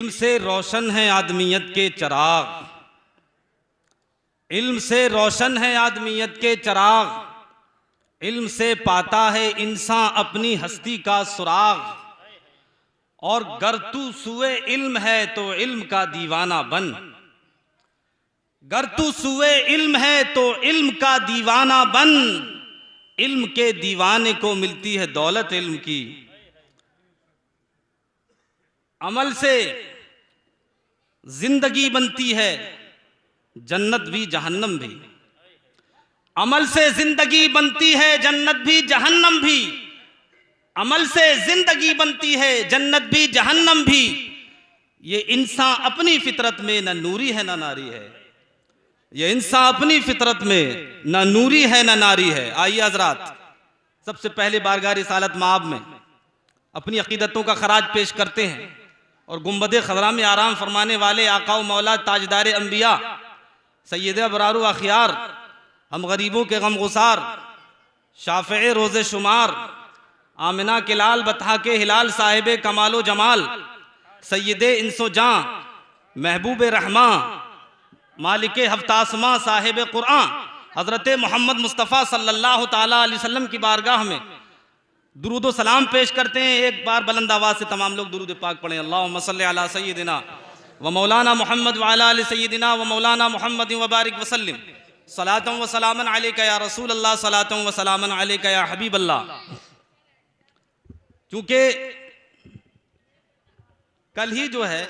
इल्म से रोशन है आदमियत के चराग, इल्म से रोशन है आदमियत के चराग, इल्म से पाता है इंसान अपनी हस्ती का सुराग। और गर तू सुए इल्म है तो इल्म का दीवाना बन, गर तू सुए इल्म है तो इल्म का दीवाना बन। इल्म के दीवाने को मिलती है दौलत इल्म की। अमल से जिंदगी बनती है जन्नत भी जहन्नम भी, अमल से जिंदगी बनती है जन्नत भी जहन्नम भी, अमल से जिंदगी बनती है जन्नत भी जहन्नम भी। ये इंसान अपनी फितरत में न नूरी है न नारी है, ये इंसान अपनी फितरत में न नूरी है न नारी है। आइए हजरात, सबसे पहले बारगाह रिसालत माब में अपनी अकीदतों का खराज पेश करते हैं और गुंबद खजरा में आराम फरमाने वाले आका व मौला ताजदार अंबिया सैयद अबरार अखियार, हम गरीबों के गम गुसार, शाफ़े रोज़े शुमार, आमिना के लाल बता के हिलाल साहिब कमालो जमाल, सैयद इंसो जां महबूब रहमा मालिक हफ्तासमा साहिब कुरान हज़रत मोहम्मद मुस्तफ़ा सल्लल्लाहु ताला अलैहि वसल्लम की बारगाह में दुरूद व सलाम पेश करते हैं। एक बार बुलंद आवाज़ से तमाम लोग दुरूद पाक पढ़ें। अल्लाहुम्मा सल्ली अला सय्यिदिना व मौलाना मोहम्मद व अला आलि सय्यिदिना व मौलाना मोहम्मद व बारिक वसल्लिम सलातन व सलामन अलैका या रसूल अल्लाह, सलातन व सलामन अलैका या हबीब अल्लाह। क्योंकि कल ही जो है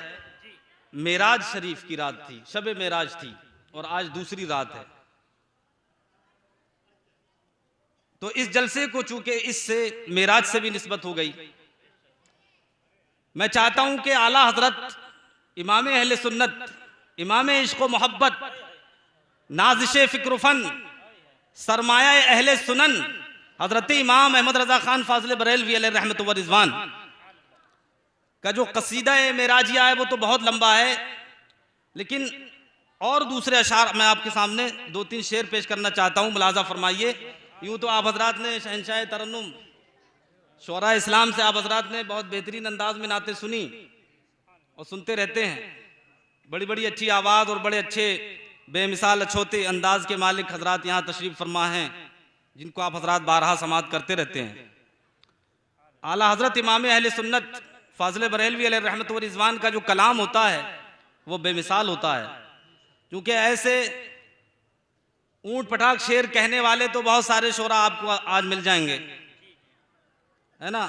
मेराज शरीफ की रात थी, शब मेराज थी, और आज दूसरी रात है। तो इस जलसे को चूंकि इससे मेराज से भी निस्बत हो गई, मैं चाहता हूं कि आला हजरत इमाम अहले सुन्नत, इमाम इश्क व मोहब्बत, नाज़िश फ़िक्र फ़न, सरमाया अहले सुनन हजरत इमाम अहमद रज़ा खान फाज़िल बरेलवी अलैहि रहमत व रिज़वान का जो कसीदा मेराजिया है वो तो बहुत लंबा है, लेकिन और दूसरे अशार मैं आपके सामने दो तीन शेर पेश करना चाहता हूँ। मुलाजा फरमाइए। यूँ तो आप हजरात ने शहनशाह तरन्नुम शोरा इस्लाम से आप हजरात ने बहुत बेहतरीन अंदाज में नाते सुनी और सुनते रहते हैं। बड़ी बड़ी अच्छी आवाज़ और बड़े अच्छे बेमिसाल अछोते अंदाज के मालिक हजरात यहाँ तशरीफ़ फरमा हैं, जिनको आप हजरात बारहा समात करते रहते हैं। आला हजरत इमाम अहले सुन्नत फाज़िल बरेलवी अलैहि रहमत व रिज़वान का जो कलाम होता है वो बेमिसाल होता है। क्योंकि ऐसे ऊंट पटाख शेर कहने वाले तो बहुत सारे शोरा आपको आज मिल जाएंगे, है ना,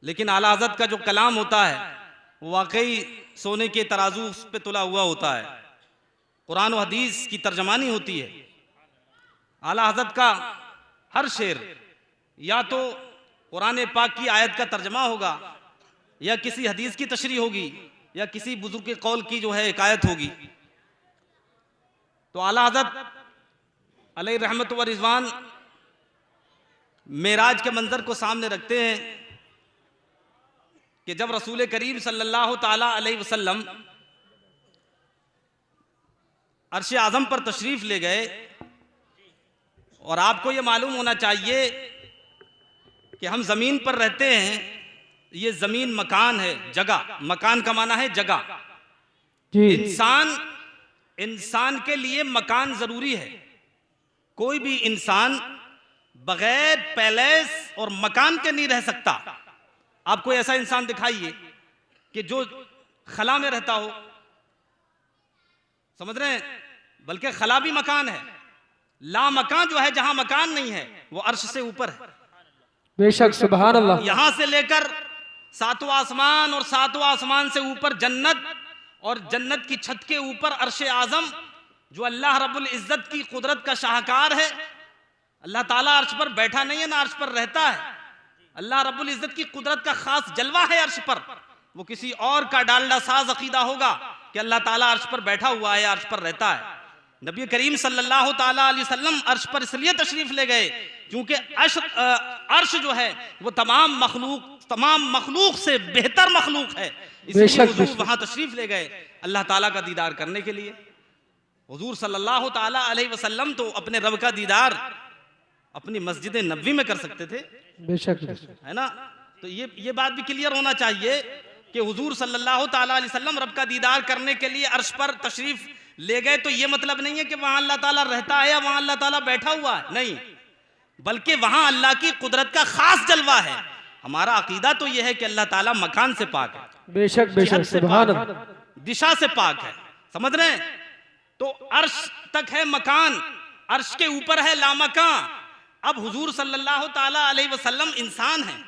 लेकिन आला हज़रत का जो कलाम होता है वो वाकई सोने के तराजू पे तुला हुआ होता है। कुरान व हदीस की तर्जमानी होती है। आला हज़रत का हर शेर या तो कुरान पाक की आयत का तर्जमा होगा, या किसी हदीस की तशरीह होगी, या किसी बुजुर्ग के कौल की जो है हिकायत होगी। तो आला हज़रत अलैहि रहमत व रिज़वान मेराज के मंजर को सामने रखते हैं कि जब रसूल करीम सल्लल्लाहु ताला अलैहि वसल्लम अर्श आज़म पर तशरीफ़ ले गए, और आपको ये मालूम होना चाहिए कि हम ज़मीन पर रहते हैं, ये ज़मीन मकान है, जगह, मकान का माना है जगह। इंसान के लिए मकान ज़रूरी है। कोई भी इंसान बगैर पैलेस और मकान के नहीं रह सकता। आप कोई ऐसा इंसान दिखाइए कि जो खला में रहता हो, समझ रहे हैं, बल्कि खला भी मकान है। ला मकान जो है, जहां मकान नहीं है, वो अर्श से ऊपर है। बेशक, सुभान अल्लाह। यहां से लेकर सातवां आसमान और सातवां आसमान से ऊपर जन्नत, और जन्नत की छत के ऊपर अर्श आज़म जो अल्लाह रब्बुल इज़्ज़त की कुदरत का शाहकार है। अल्लाह ताला अर्श पर बैठा नहीं है ना अर्श पर रहता है। अल्लाह रब्बुल इज़्ज़त की कुदरत का खास जलवा है अर्श पर। वो किसी और का डालडा साज अकीदा होगा कि अल्लाह ताला अर्श पर बैठा हुआ है, अर्श पर रहता है। नबी करीम सल्लल्लाहु ताला अलैहि वसल्लम अर्श पर इसलिए तशरीफ ले गए क्योंकि अर्श जो है वो तमाम मखलूक से बेहतर मखलूक है। इसलिए हुजूर वहां तशरीफ ले गए अल्लाह ताला का दीदार करने के लिए। हुजूर सल्लल्लाहु ताला अलैहि वसल्लम तो अपने रब का दीदार अपनी मस्जिद नबवी में कर सकते थे, बेशक, है ना। तो ये बात भी क्लियर होना चाहिए कि हुजूर सल्लल्लाहु ताला अलैहि वसल्लम रब का दीदार करने के लिए अर्श पर तशरीफ ले गए, तो ये मतलब नहीं है कि वहां अल्लाह ताला रहता है या वहां अल्लाह ताला बैठा हुआ है, नहीं, बल्कि वहां अल्लाह की कुदरत का खास जलवा है। हमारा अकीदा तो यह है कि अल्लाह ताला मकान से पाक है, बेशक बेशक सुभान अल्लाह, दिशा से पाक है, समझ रहे हैं? तो अर्श तक है मकान, अर्श के ऊपर है लामकान। अब हुजूर सल्लल्लाहु ताला अलैहि वसल्लम इंसान हैं,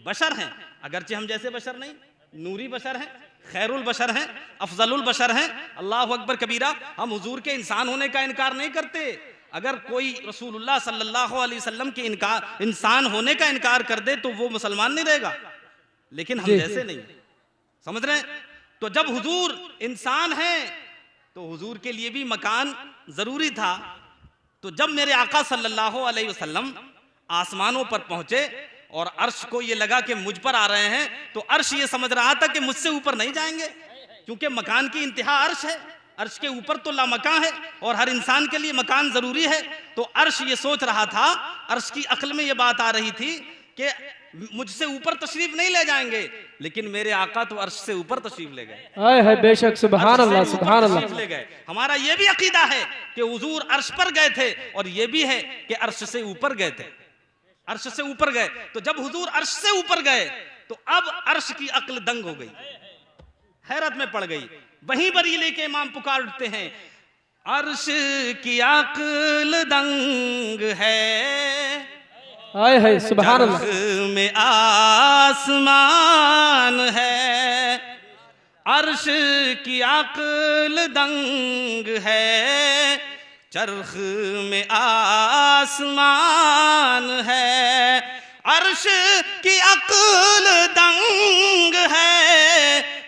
बशर हैं, अगरचे हम जैसे बशर नहीं, नूरी बशर हैं, खैरुल बशर हैं, अफजलुल बशर हैं, अल्लाहु अकबर कबीरा। हम हुजूर के इंसान होने का इनकार नहीं करते। अगर कोई रसूलुल्लाह सल्लल्लाहु अलैहि वसल्लम के इंसान होने का इनकार कर दे तो वो मुसलमान नहीं रहेगा, लेकिन हम जैसे नहीं, समझ रहे हैं? तो जब हुजूर इंसान हैं तो हुजूर के लिए भी मकान जरूरी था। तो जब मेरे आका सल्लल्लाहु अलैहि वसल्लम आसमानों पर पहुंचे और अर्श को ये लगा कि मुझ पर आ रहे हैं, तो अर्श ये समझ रहा था कि मुझसे ऊपर नहीं जाएंगे, क्योंकि मकान की इंतहा अर्श है, अर्श के ऊपर तो लामकान है और हर इंसान के लिए मकान जरूरी है। तो अर्श ये सोच रहा था, अर्श की अक्ल में ये बात आ रही थी कि मुझसे ऊपर तशरीफ नहीं ले जाएंगे, लेकिन मेरे आका तो अर्श से ऊपर तशरीफ ले गए। आए है बेशक सुभान अल्लाह सुभान अल्लाह। ले गए। हमारा ये भी अकीदा है कि हुजूर अर्श पर गए थे और ये भी है कि अर्श से ऊपर गए थे, अर्श से ऊपर गए। तो जब हुजूर अर्श से ऊपर गए तो अब अर्श की अक्ल दंग हो गई, हैरत में पड़ गई। वहीं बरीले के इमाम पुकार उठते हैं, अर्श की अक्ल दंग है, आए है सुभान अल्लाह, में आसमान है, अर्श की अक्ल दंग है, चरख में आसमान है, अर्श की अक्ल दंग है,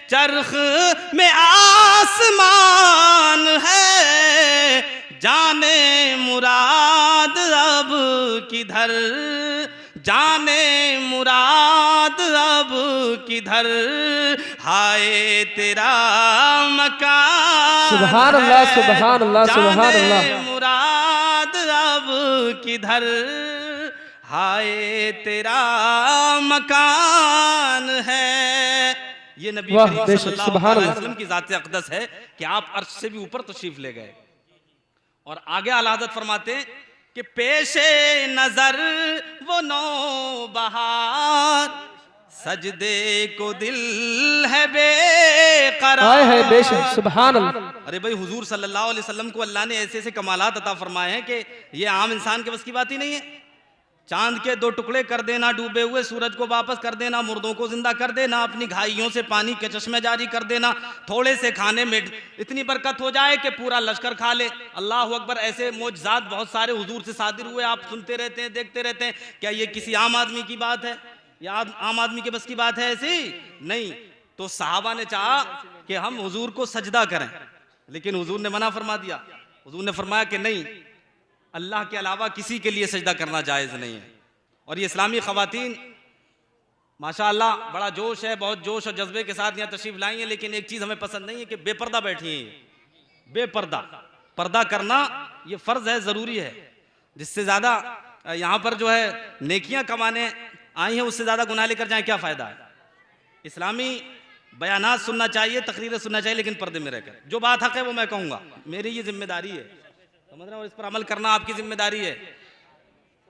चरख में आसमान है, जाने मुराद अब किधर, जाने मुराद अब किधर, हाय तेरा मकान, सुभान अल्लाह सुभान अल्लाह सुभान अल्लाह, जाने मुराद अब किधर, हाय तेरा मकान है। ये नबी करीम सल्लल्लाहु अलैहि वसल्लम की ज़ात अक़दस है कि आप अर्श से भी ऊपर तशरीफ ले गए। और आगे आला हज़रत फरमाते हैं कि पेशे नजर वो नौ बहार, सजदे को दिल है बेकरार, आए है बेशक सुभान अल्लाह। अरे भाई हुजूर सल्लल्लाहु अलैहि वसल्लम को अल्लाह ने ऐसे ऐसे कमालात अता फरमाए हैं कि ये आम इंसान के बस की बात ही नहीं है। चांद के दो टुकड़े कर देना, डूबे हुए सूरज को वापस कर देना, मुर्दों को जिंदा कर देना, अपनी घाइयों से पानी के चश्मे जारी कर देना, थोड़े से खाने में इतनी बरकत हो जाए कि पूरा लश्कर खा ले। अल्लाह अकबर, ऐसे मौजज़ात बहुत सारे हुजूर से सादिर हुए, आप सुनते रहते हैं, देखते रहते हैं। क्या ये किसी आम आदमी की बात है या आम आदमी के बस की बात है? ऐसी नहीं। तो सहाबा ने चाहा कि हम हुजूर को सजदा करें, लेकिन हुजूर ने मना फरमा दिया। हुजूर ने फरमाया कि नहीं, अल्लाह के अलावा किसी के लिए सजदा करना जायज़ नहीं है। और ये इस्लामी ख़वातीन माशाअल्लाह बड़ा जोश है, बहुत जोश और जज्बे के साथ यहाँ तशरीफ़ लाई हैं, लेकिन एक चीज़ हमें पसंद नहीं है कि बेपर्दा बैठी हैं। बेपर्दा, पर्दा करना ये फ़र्ज़ है, ज़रूरी है। जिससे ज़्यादा यहाँ पर जो है नेकियाँ कमाने आई हैं, उससे ज़्यादा गुनाह लेकर जाएँ, क्या फ़ायदा है? इस्लामी बयानात सुनना चाहिए, तकरीरें सुनना चाहिए, लेकिन पर्दे में रहकर। जो बात हक़ है वो मैं कहूँगा, मेरी ये जिम्मेदारी है, समझ रहे हैं, और इस पर अमल करना आपकी जिम्मेदारी है।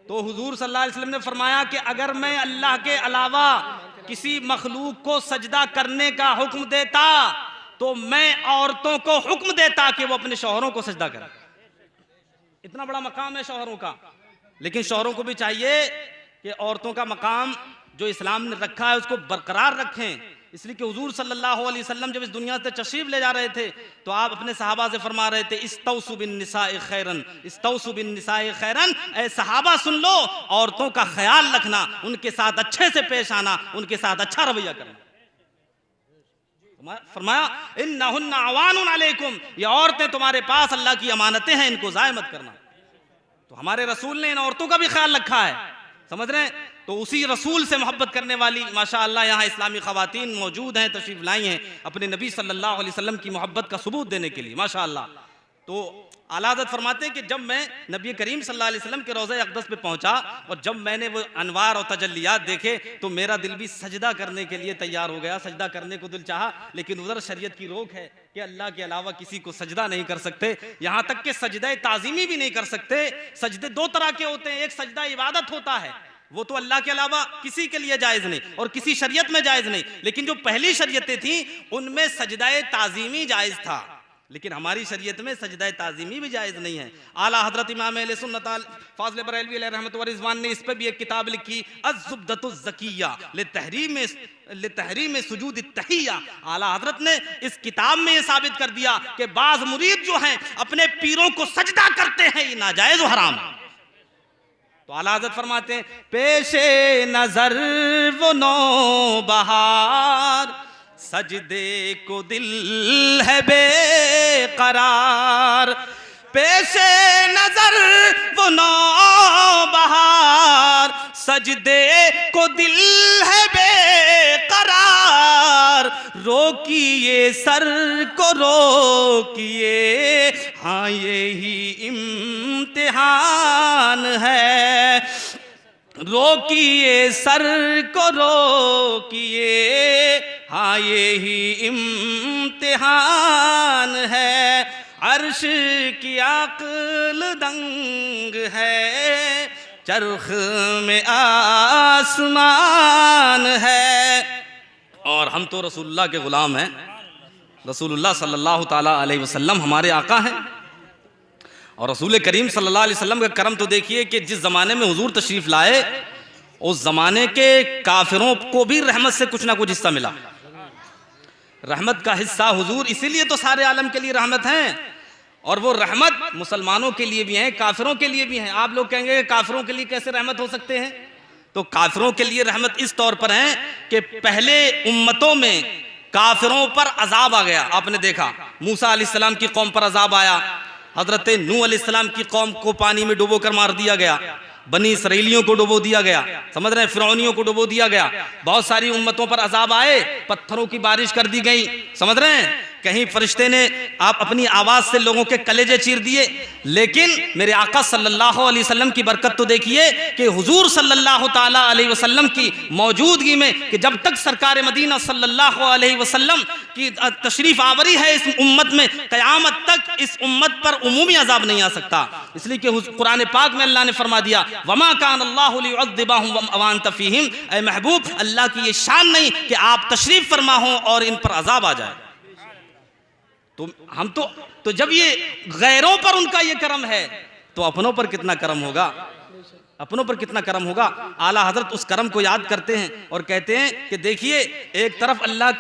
तो हुजूर सल्लल्लाहु अलैहि वसल्लम ने फरमाया कि अगर मैं अल्लाह के अलावा किसी मखलूक को सजदा करने का हुक्म देता तो मैं औरतों को हुक्म देता कि वो अपने शौहरों को सजदा करें। इतना बड़ा मकाम है शौहरों का, लेकिन शौहरों को भी चाहिए कि औरतों का मकाम जो इस्लाम ने रखा है उसको बरकरार रखें। इसलिए कि हुजूर सल्लल्लाहु अलैहि वसल्लम जब इस दुनिया से तशरीफ ले जा रहे थे तो आप अपने सहाबा से फरमा रहे थे, इस्तौसु बिन निसाए खैरन, इस्तौसु बिन निसाए खैरन, ऐ सहाबा सुन लो, औरतों का ख्याल रखना, उनके साथ अच्छे से पेश आना, उनके साथ अच्छा रवैया करना। फरमाया इन्नहुन्ना अवानुन अलैकुम, ये औरतें तुम्हारे पास अल्लाह की अमानतें हैं, इनको ज़ाय मत करना। तो हमारे रसूल ने इन औरतों का भी ख्याल रखा है, समझ रहे हैं। तो उसी रसूल से मोहब्बत करने वाली माशाअल्लाह यहाँ इस्लामी ख़वातीन मौजूद हैं, तशरीफ़ लाई हैं अपने नबी सल्लल्लाहु अलैहि वसल्लम की मोहब्बत का सबूत देने के लिए, माशाअल्लाह। तो आला हज़रत फरमाते हैं कि जब मैं नबी करीम सल्लल्लाहु अलैहि वसल्लम के रोज़े अक़दस पे पहुंचा और जब मैंने वो अनवार और तजल्लियात देखे तो मेरा दिल भी सजदा करने के लिए तैयार हो गया, सजदा करने को दिल चाहा, लेकिन उधर शरीयत की रोक है कि अल्लाह के अलावा किसी को सजदा नहीं कर सकते, यहाँ तक कि सजदा ताज़ीमी भी नहीं कर सकते। सजदे दो तरह के होते हैं, एक सजदा इबादत होता है, वो तो अल्लाह के अलावा किसी के लिए जायज़ नहीं और किसी शरीयत में जायज़ नहीं, लेकिन जो पहली शरीयतें थी उनमें सजदा ताज़ीमी जायज़ था, लेकिन हमारी शरीयत में सजदा ताज़ीमी भी जायज़ नहीं है। आला हज़रत इमाम अहले सुन्नत फाज़िल बरेलवी अलैहि रहमत व रिज़वान ने इस पर भी एक किताब लिखी, अज़्ज़ुब्दतुज़ ज़किय्या लितहरीम सुजूद तहिया। आला हज़रत ने इस किताब में ये साबित कर दिया कि बाज़ मुरीद जो हैं अपने पीरों को सजदा करते हैं, ये नाजायज़ व हराम। तो आला हज़रत फरमाते हैं, पेशे नजर वो नो बहार, सजदे को दिल है बेकरार, पेशे नजर वो नो बहार, सजदे को दिल है बेकरार, रोकिए सर को रोकिए, हाँ यही इम्तिहान है, रोकिए सर को रोकिए, हाँ यही इम्तिहान है, अर्श की अक्ल दंग है, चरख में आसमान है। और हम तो रसूलुल्लाह के ग़ुलाम हैं, रसूलुल्लाह सल्लल्लाहु ताला अलैहि वसल्लम हमारे आका हैं, और रसूल करीम सल्लल्लाहु अलैहि वसल्लम का करम तो देखिए कि जिस ज़माने में हुजूर तशरीफ़ लाए उस ज़माने के काफिरों को भी रहमत से कुछ ना कुछ हिस्सा मिला। रहमत का हिस्सा हुजूर, इसीलिए तो सारे आलम के लिए रहमत हैं, और वो रहमत मुसलमानों के लिए भी हैं, काफिरों के लिए भी हैं। आप लोग कहेंगे काफिरों के लिए कैसे रहमत हो सकते हैं? तो काफिरों के लिए रहमत इस तौर पर है कि पहले उम्मतों में काफिरों पर अजाब आ गया। आपने देखा मूसा अलैहिस्सलाम की कौम पर अजाब आया, हजरत नूह अलैहिस्सलाम की कौम को पानी में डुबो कर मार दिया गया, बनी इसराइलियों को डुबो दिया गया, समझ रहे हैं, फिरौनियों को डुबो दिया गया, बहुत सारी उम्मतों पर अजाब आए, पत्थरों की बारिश कर दी गई, समझ रहे हैं, कहीं फरिश्ते ने आप अपनी आवाज से लोगों के कलेजे चीर दिए। लेकिन मेरे आका सल्लल्लाहु अलैहि वसल्लम की बरकत तो देखिए कि हुजूर सल्लल्लाहु ताला अलैहि वसल्लम की मौजूदगी में, कि जब तक सरकार मदीना सल्लल्लाहु अलैहि वसल्लम की तशरीफ आवरी है इस उम्मत में, क़यामत तक इस उम्मत पर उमूमी अजाब नहीं आ सकता। इसलिए कि कुरान पाक में अल्लाह ने फरमा दिया, वमा कान अल्लाहु लियुअज़्ज़िबहुम व अंत फ़ीहिम, ऐ महबूब अल्लाह की ये शान नहीं कि आप तशरीफ फरमा हो और इन पर अजाब आ जाए। तो हम तो जब ये गैरों पर उनका ये करम है तो अपनों पर कितना करम होगा, अपनों पर कितना करम होगा। आला हजरत उस करम को याद करते हैं और कहते हैं कि देखिए, एक तरफ अल्लाह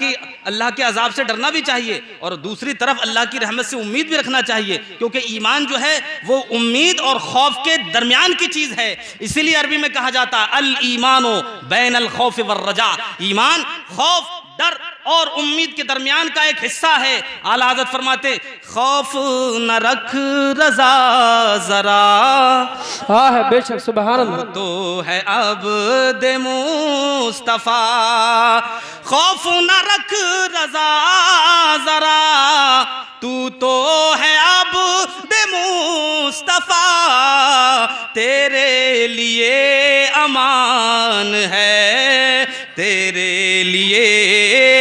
के अजाब से डरना भी चाहिए और दूसरी तरफ अल्लाह की रहमत से उम्मीद भी रखना चाहिए, क्योंकि ईमान जो है वो उम्मीद और खौफ के दरमियान की चीज है। इसीलिए अरबी में कहा जाता है अल ईमानो बैन अल खौफ वर रजा, ईमान खौफ, डर और उम्मीद के दरमियान का एक हिस्सा है। आला हज़रत फरमाते, खौफ न रख रजा जरा, हाँ है बेशक, सुभान अल्लाह, तो है अब्द मुस्तफा, खौफ न रख रजा जरा, तू तो है अब्द मुस्तफा, तेरे लिए अमान है, तेरे लिए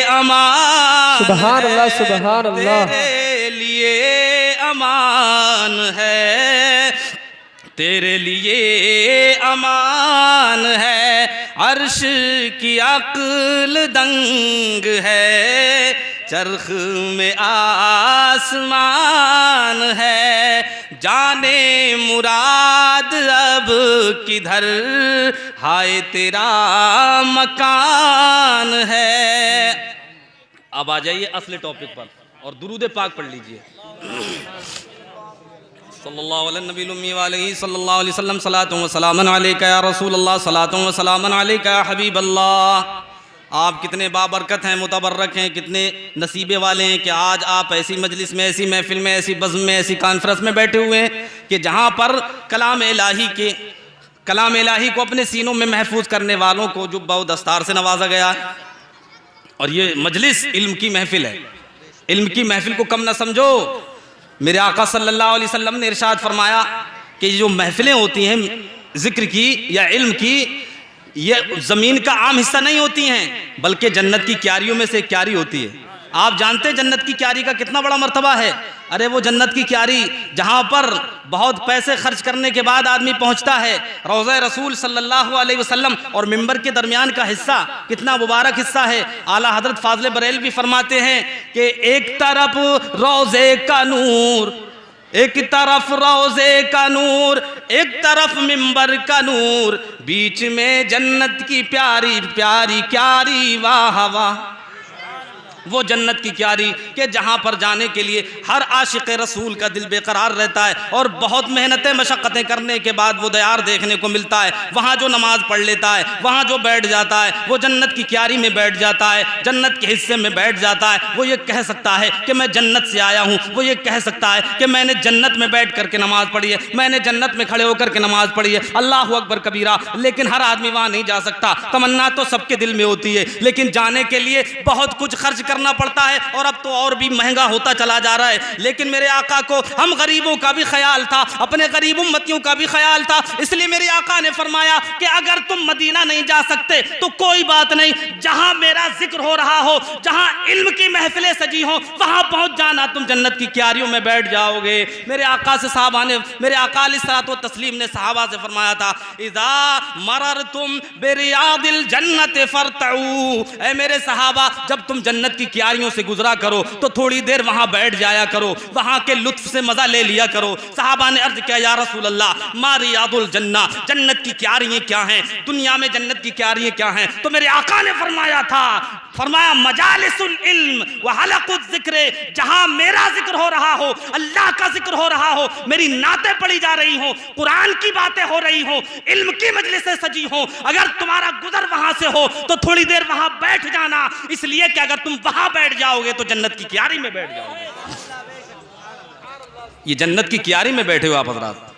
अमान, सुभान अल्लाह, सुभान अल्लाह, तेरे लिए अमान है, तेरे लिए अमान है, अर्श की अक्ल दंग है, चरख में आसमान है, जाने मुराद अब किधर, हाय तेरा मकान है। अब आ जाइए असली टॉपिक पर और दुरूद पाक पढ़ लीजिए। सल्लल्लाहु अलैहि नबी उम्मी वालैहि सल्लल्लाहु अलैहि वसल्लम, सलातु व सलामन अलैका या रसूल अल्लाह, सलातु व सलामन अलैका या हबीब अल्लाह। आप कितने बाबरकत हैं, मुतबर्रक हैं, कितने नसीबे वाले हैं कि आज आप ऐसी मजलिस में, ऐसी महफिल में, ऐसी बज़्म में, ऐसी कॉन्फ्रेंस में बैठे हुए हैं कि जहाँ पर कलाम इलाही को अपने सीनों में महफूज करने वालों को जुब्बा व दस्तार से नवाजा गया है। और ये मजलिस इल्म की महफिल है, इल्म की महफिल को कम ना समझो। मेरे आका सल्लल्लाहु अलैहि वसल्लम ने इरशाद फरमाया कि जो महफिलें होती हैं जिक्र की या इल्म की, ये ज़मीन का आम हिस्सा नहीं होती हैं, बल्कि जन्नत की क्यारियों में से एक क्यारी होती है। आप जानते हैं जन्नत की क्यारी का कितना बड़ा मर्तबा है? अरे वो जन्नत की क्यारी जहाँ पर बहुत पैसे खर्च करने के बाद आदमी पहुँचता है, रोज़ा रसूल सल्लल्लाहु अलैहि वसल्लम और मिंबर के दरमियान का हिस्सा कितना मुबारक हिस्सा है। आला हज़रत फाज़िल बरेलवी फरमाते हैं कि एक तरफ रोज़े का नूर, एक तरफ रोज़े का नूर, एक तरफ मिंबर का नूर, बीच में जन्नत की प्यारी प्यारी क्यारी, वाह वाह। वो जन्नत की क्यारी के जहाँ पर जाने के लिए हर आशिक़ रसूल का दिल बेकरार रहता है और बहुत मेहनतें मशक्क़तें करने के बाद वो दयार देखने को मिलता है। वहाँ जो नमाज पढ़ लेता है, वहाँ जो बैठ जाता है, वो जन्नत की क्यारी में बैठ जाता है, जन्नत के हिस्से में बैठ जाता है। वो ये कह सकता है कि मैं जन्नत से आया हूँ, वो ये कह सकता है कि मैंने जन्नत में बैठ करके नमाज़ पढ़ी है, मैंने जन्नत में खड़े होकर के नमाज़ पढ़ी है। अल्लाह अकबर कबीरा। लेकिन हर आदमी वहाँ नहीं जा सकता। तमन्ना तो सबके दिल में होती है, लेकिन जाने के लिए बहुत कुछ खर्च करना पड़ता है और अब तो और भी महंगा होता चला जा रहा है। लेकिन मेरे आका को हम गरीबों का भी ख्याल था, अपने गरीब उम्मतियों का भी ख्याल था। इसलिए मेरे आका ने फरमाया कि अगर तुम मदीना नहीं जा सकते तो कोई बात नहीं, जहां मेरा जिक्र हो रहा हो, जहां इल्म की महफिलें सजी हो, वहां पहुंच जाना, तुम जन्नत की क्यारियों में बैठ जाओगे। मेरे आका से साहबा ने, मेरे आका अलैहिस्सलातु तस्लीम ने सहाबा से फरमाया था, इज़ा मररतुम बिरियादिल जन्नत फरतऊ, ऐ मेरे सहाबा जब तुम जन्नत की क्यारियों से गुजरा करो तो थोड़ी देर वहां बैठ जाया करो, वहां के लुत्फ से मजा ले लिया करो। सहाबा ने अर्ज किया, या रसूल अल्लाह मा रियादुल जन्ना, जन्नत की क्यारियां क्या हैं, दुनिया में जन्नत की क्यारियां क्या हैं? तो मेरे आका ने फरमाया था, फरमाया मजालिसुल इल्म व हलकुज ज़िक्र, जहां मेरा जिक्र हो रहा हो, अल्लाह का जिक्र हो रहा हो, मेरी नातें पढ़ी जा रही हो, कुरान की बातें हो रही हो, इल्म की मजलिसें सजी हो, अगर तुम्हारा गुजर वहां से हो तो थोड़ी देर वहां बैठ जाना, इसलिए कि अगर तुम वहां बैठ जाओगे तो जन्नत की क्यारी में बैठ जाओगे। ये जन्नत की क्यारी में बैठे हो आप हज़रात,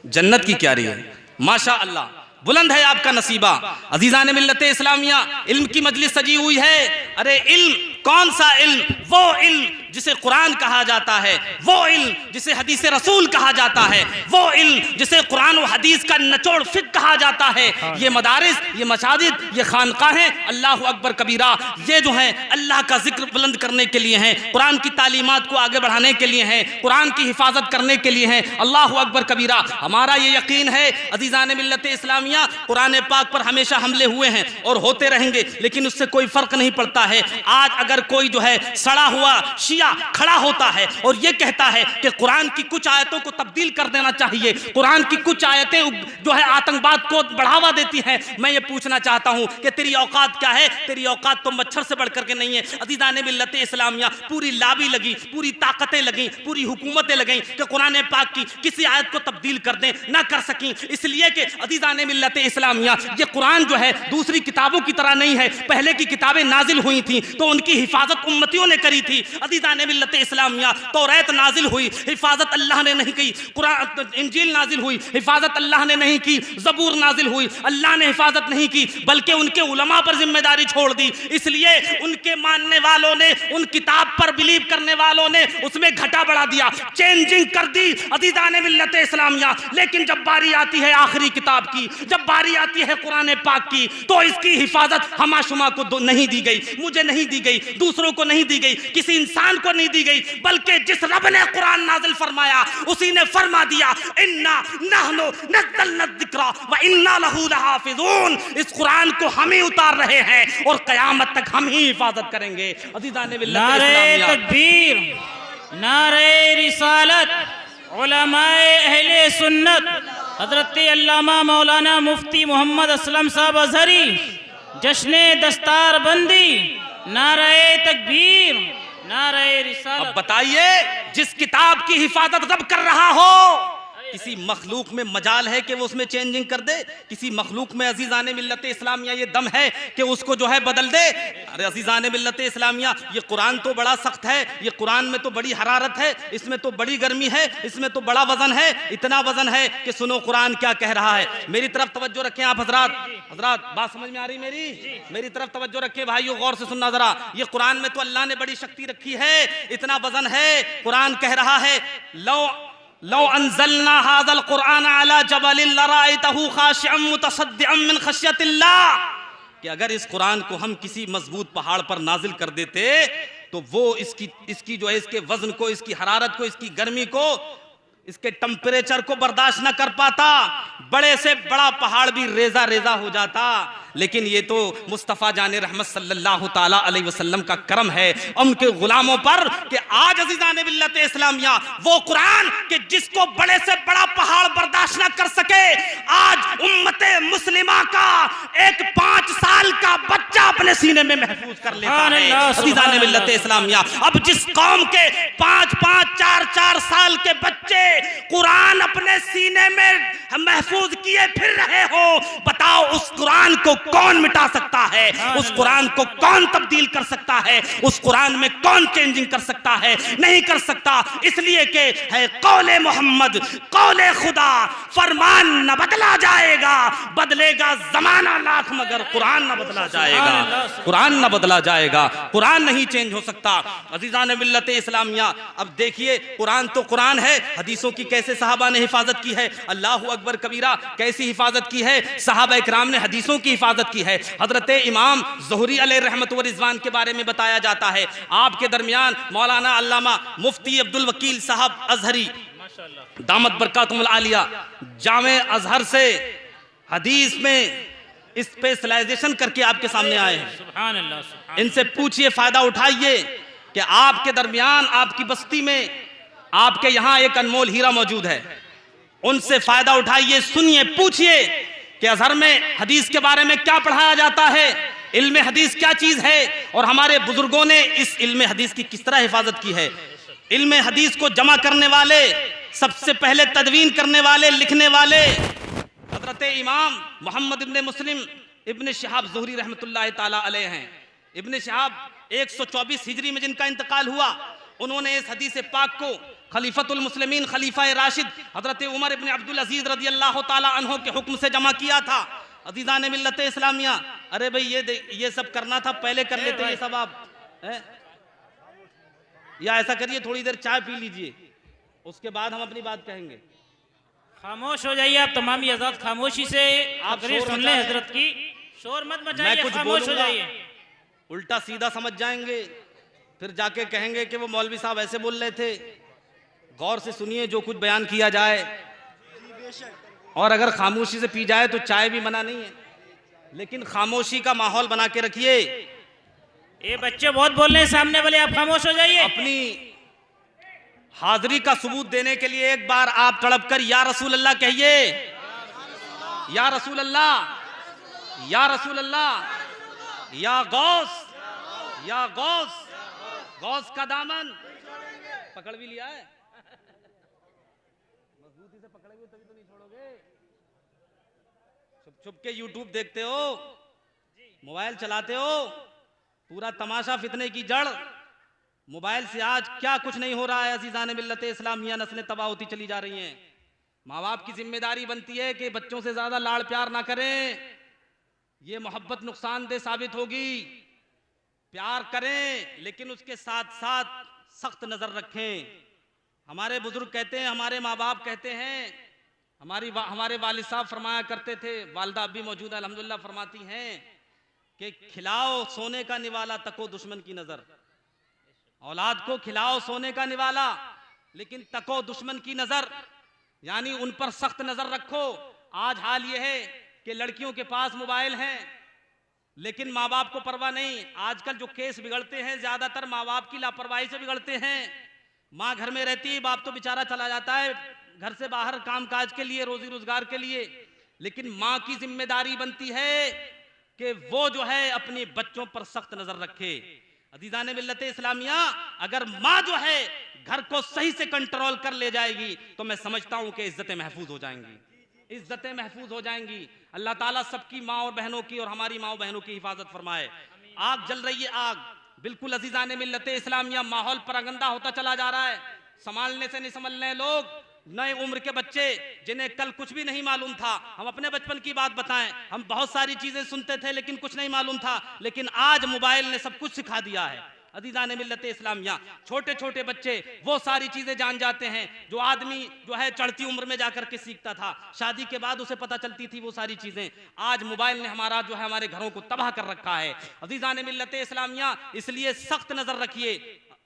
जन्नत की क्यारी है। माशा अल्लाह, बुलंद है आपका नसीबा। अजीज़ान मिल्लत इस्लामिया, इल्म की मजलिस सजी हुई है। अरे इल्म, कौन सा इल्म? वो इल्म जिसे कुरान कहा जाता है, वो इल्म जिसे हदीस रसूल कहा जाता है, वो इल्म जिसे कुरान और हदीस का निचोड़ फिक कहा जाता है। ये मदारिस, ये मसाजिद, ये खानकाहें, अल्लाह अकबर कबीरा, ये जो है अल्लाह का जिक्र बुलंद करने के लिए हैं, कुरान की तालीमात को आगे बढ़ाने के लिए हैं, कुरान की हिफाजत करने के लिए हैं। अल्लाह अकबर कबीरा। हमारा ये यकीन है अजीज़ान मिल्लत इस्लामिया, कुरान पाक पर हमेशा हमले हुए हैं और होते रहेंगे, लेकिन उससे कोई फर्क नहीं पड़ता है। आज अगर कोई जो है सड़ा हुआ शिया खड़ा होता है और ये कहता है कि कुरान की कुछ आयतों को तब्दील कर देना चाहिए, कुरान की कुछ आयतें जो है आतंकवाद को बढ़ावा देती हैं, मैं ये पूछना चाहता हूं कि तेरी औकात क्या है? तेरी औकात तो मच्छर से बढ़कर के नहीं है। अज़ीज़ान मिल्लत इस्लामिया, पूरी लाबी लगी, पूरी ताकतें लगी, पूरी हुकूमतें लगी कि कुरान पाक की किसी आयत को तब्दील कर दें, ना कर सकी। इसलिए कि अज़ीज़ान मिल्लत इस्लामिया, ये कुरान जो है दूसरी किताबों की तरह नहीं है। पहले की किताबें नाजिल हुई थी तो उनकी हिफाजत उम्मतियों ने करी थी। अज़ीज़ान मिल्लत इस्लामिया, तौरात नाजिल हुई, हिफाजत अल्लाह ने नहीं की। कुरान इंजील नाजिल हुई, हिफाजत अल्लाह ने नहीं की। ज़बूर नाजिल हुई, अल्लाह ने हिफाजत नहीं की, बल्कि उनके उलमा पर जिम्मेदारी छोड़ दी। इसलिए उनके मानने वालों ने, उन किताब पर बिलीव करने वालों ने उसमें घटा बढ़ा दिया, चेंजिंग कर दी अज़ीज़ान मिल्लत इस्लामिया। लेकिन जब बारी आती है आखिरी किताब की, जब बारी आती है कुरान पाक की, तो इसकी हिफाजत हमाशुमा को नहीं दी गई, मुझे नहीं दी गई, दूसरों को नहीं दी गई, किसी इंसान को नहीं दी गई, बल्कि जिस रब ने कुरान नाज़िल फरमाया उसी ने फरमा दिया, इन्ना नहनु नज़्ज़लना ज़िक्रा व इन्ना लहू लहाफ़िज़ून। इस कुरान को हम ही उतार रहे हैं और क़यामत तक हम ही हिफाजत करेंगे। अज़ीज़ान मिल्लत इस्लामिया, नारे तकबीर, नारे रिसालत, उलमाए अहले सुन्नत हज़रत अल्लामा मौलाना मुफ्ती मोहम्मद असलम साहब अज़हरी, जश्ने दस्तार बंदी, नारे तकबीर, नारे रिसालत। अब बताइए, जिस किताब की हिफाजत रब कर रहा हो, किसी मखलूक में मजाल है कि वो उसमें चेंजिंग कर दे? किसी मखलूक में अजीजान मिल्लत इस्लामिया ये दम है कि उसको जो है बदल दे? अरे अजीजान मिल्लत इस्लामिया, ये कुरान तो बड़ा सख्त है, ये कुरान में तो बड़ी हरारत है, इसमें तो बड़ी गर्मी है, इसमें तो बड़ा वजन है, इतना वजन है कि सुनो कुरान क्या कह रहा है। मेरी तरफ तवज्जो रखें आप हजरात, बात समझ में आ रही मेरी तरफ तवज्जो रखें भाइयों, गौर से सुनना जरा। ये कुरान में तो अल्लाह ने बड़ी शक्ति रखी है, इतना वजन है। कुरान कह रहा है लो अंज़लना हाज़ल कुरान अला जबलिन लराइतहु खाशिअम मुतसद्दिअम मिन खश्यतिल्लाह, कि अगर इस कुरान को हम किसी मजबूत पहाड़ पर नाजिल कर देते तो वो इसकी जो है इसके वजन को, इसकी हरारत को, इसकी गर्मी को, इसके टेम्परेचर को बर्दाश्त न कर पाता। बड़े से बड़ा पहाड़ भी रेजा रेजा हो जाता। लेकिन ये तो मुस्तफ़ा जाने रहमत सल्लल्लाहु ताला अलैहि वसल्लम का करम है उनके गुलामों पर कि आज अज़ीज़ाने मिल्लत इस्लामिया वो कुरान कि जिसको बड़े से बड़ा पहाड़ बर्दाश्त न कर सके, आज उम्मते मुस्लिमा का एक 5 साल का बच्चा अपने सीने में महफूज कर लेता है। अज़ीज़ाने मिल्लत इस्लामिया, अब जिस कौम के 5-5, 4-4 साल के बच्चे कुरान अपने सीने में महफूज किए फिर रहे हो, बताओ उस कुरान को कौन मिटा सकता है? उस कुरान को कौन तब्दील कर सकता है? उस कुरान में कौन चेंजिंग कर सकता है? नहीं कर सकता, इसलिए कि है कौले मोहम्मद, कौले खुदा, फरमान न बदला जाएगा, बदलेगा जमाना लाख मगर कुरान न बदला जाएगा, कुरान न बदला जाएगा, कुरान नहीं चेंज हो सकता। अज़ीज़ान मिल्लत इस्लामिया, अब देखिए कुरान तो कुरान है, हदीसों की कैसे सहाबा ने हिफाजत की है, अल्लाहु अकबर कबीरा कैसी हिफाजत की है, सहाबा इकराम ने हदीसों की हिफाजत की है। हजरत इमाम ज़ुहरी अलैहि रहमत व रिज़वान के बारे में बताया जाता है, आपके दरमियान मौलाना अल्लामा मुफ्ती अब्दुल वकील साहब अजहरी दामत बरकातुहुल आलिया जामे अजहर से हदीस में स्पेशलाइजेशन करके आपके सामने आए हैं। सुभान अल्लाह। इनसे पूछिए, फायदा उठाइए कि आपके दरमियान, आपकी बस्ती में, आपके यहाँ एक अनमोल हीरा मौजूद है। उनसे फायदा उठाइए, सुनिए, पूछिए कि अजहर में हदीस के बारे में क्या पढ़ाया जाता है, इल्म हदीस क्या चीज है, और हमारे बुजुर्गों ने इस इल्म हदीस की किस तरह हिफाजत की है। इल्म हदीस को जमा करने वाले, सबसे पहले तदवीन करने वाले, लिखने वाले हजरत इमाम मोहम्मद इब्ने मुस्लिम इब्ने शिहाब ज़ुहरी रहमतुल्लाह ताला अलैह हैं। इब्ने शिहाब 124 हिजरी में जिनका इंतकाल हुआ, उन्होंने इस हदीस पाक को खलीफतुल मुस्लिमीन खलीफा राशिद हजरत उमर इब्ने अब्दुल अजीज रज़ी अल्लाह ताला अन्हो के हुक्म से जमा किया था। अज़ीज़ान मिल्लत इस्लामिया, अरे भाई ये सब करना था, पहले कर लेते ये सब आप, या ऐसा करिए थोड़ी देर चाय पी लीजिए, उसके बाद हम अपनी बात कहेंगे। खामोश हो जाइए आप तमामी आजाद, खामोशी से आप सुन लें हजरत की, शोर मत मचाइए, खामोश हो जाइए। उल्टा सीधा समझ जाएंगे, फिर जाके कहेंगे कि वो मौलवी साहब ऐसे बोल रहे थे। गौर से सुनिए जो कुछ बयान किया जाए, और अगर खामोशी से पी जाए तो चाय भी मना नहीं है, लेकिन खामोशी का माहौल बना के रखिए। ये बच्चे बहुत बोल रहे हैं सामने वाले, आप खामोश हो जाइए। अपनी हाजिरी का सबूत देने के लिए एक बार आप तड़प कर या रसूल अल्लाह कहिए, या रसूल अल्लाह, या रसूल अल्लाह, या गौस, या गौस, गौस का दामन पकड़ भी लिया है, मजबूती से पकड़ोगे तभी तो नहीं छोड़ोगे। छुप छुप के यूट्यूब देखते हो, मोबाइल चलाते हो, पूरा तमाशा फितने की जड़ मोबाइल से। आज क्या कुछ नहीं हो रहा है अज़ीज़ान मिल्लत इस्लामिया, नस्लें तबाह होती चली जा रही हैं। माँ बाप की जिम्मेदारी बनती है कि बच्चों से ज्यादा लाड़ प्यार ना करें, ये मोहब्बत नुकसानदेह साबित होगी। प्यार करें लेकिन उसके साथ साथ सख्त नजर रखें। हमारे बुजुर्ग कहते हैं, हमारे माँ बाप कहते हैं, हमारे वालिद साहब फरमाया करते थे, वालिदा अब भी मौजूद है अल्हम्दुलिल्लाह, फरमाती हैं कि खिलाओ सोने का निवाला, तको दुश्मन की नजर। औलाद को खिलाओ सोने का निवाला, लेकिन तको दुश्मन की नजर, यानी उन पर सख्त नजर रखो। आज हाल यह है कि लड़कियों के पास मोबाइल हैं लेकिन माँ बाप को परवाह नहीं। आजकल जो केस बिगड़ते हैं ज्यादातर माँ बाप की लापरवाही से बिगड़ते हैं। माँ घर में रहती है, बाप तो बेचारा चला जाता है घर से बाहर काम काज के लिए, रोजी रोजगार के लिए, लेकिन माँ की जिम्मेदारी बनती है कि वो जो है अपने बच्चों पर सख्त नजर रखे। अज़ीज़ान मिल्लत इस्लामिया, अगर माँ जो है घर को सही से कंट्रोल कर ले जाएगी तो मैं समझता हूं कि इज्जतें महफूज हो जाएंगी, इज्जतें महफूज हो जाएंगी। अल्लाह ताला सबकी माँ और बहनों की और हमारी माँ बहनों की हिफाजत फरमाए। आग जल रही है, आग बिल्कुल अजीज़ान मिल्लत इस्लामिया, माहौल परगंदा होता चला जा रहा है, संभालने से नहीं संभल रहे लोग। नए उम्र के बच्चे जिन्हें कल कुछ भी नहीं मालूम था, हम अपने बचपन की बात बताएं, हम बहुत सारी चीजें सुनते थे लेकिन कुछ नहीं मालूम था, लेकिन आज मोबाइल ने सब कुछ सिखा दिया है। अजीज़ान मिल्लत इस्लामिया, छोटे छोटे बच्चे वो सारी चीजें जान जाते हैं जो आदमी जो है चढ़ती उम्र में जाकर के सीखता था, शादी के बाद उसे पता चलती थी वो सारी चीजें। आज मोबाइल ने हमारा जो है हमारे घरों को तबाह कर रखा है। अजीज़ान मिल्लत इस्लामिया, इसलिए सख्त नजर रखिए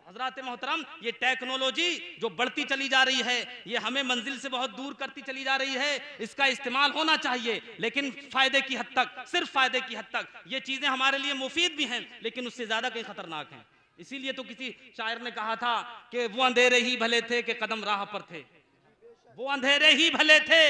हजरात मोहतरम, ये टेक्नोलॉजी जो बढ़ती चली जा रही है, ये हमें मंजिल से बहुत दूर करती चली जा रही है। इसका इस्तेमाल होना चाहिए लेकिन फायदे की हद तक, सिर्फ फायदे की हद तक। ये चीजें हमारे लिए मुफीद भी हैं लेकिन उससे ज्यादा कहीं खतरनाक हैं। इसीलिए तो किसी शायर ने कहा था कि वो अंधेरे ही भले थे कि कदम राह पर थे, वो अंधेरे ही भले थे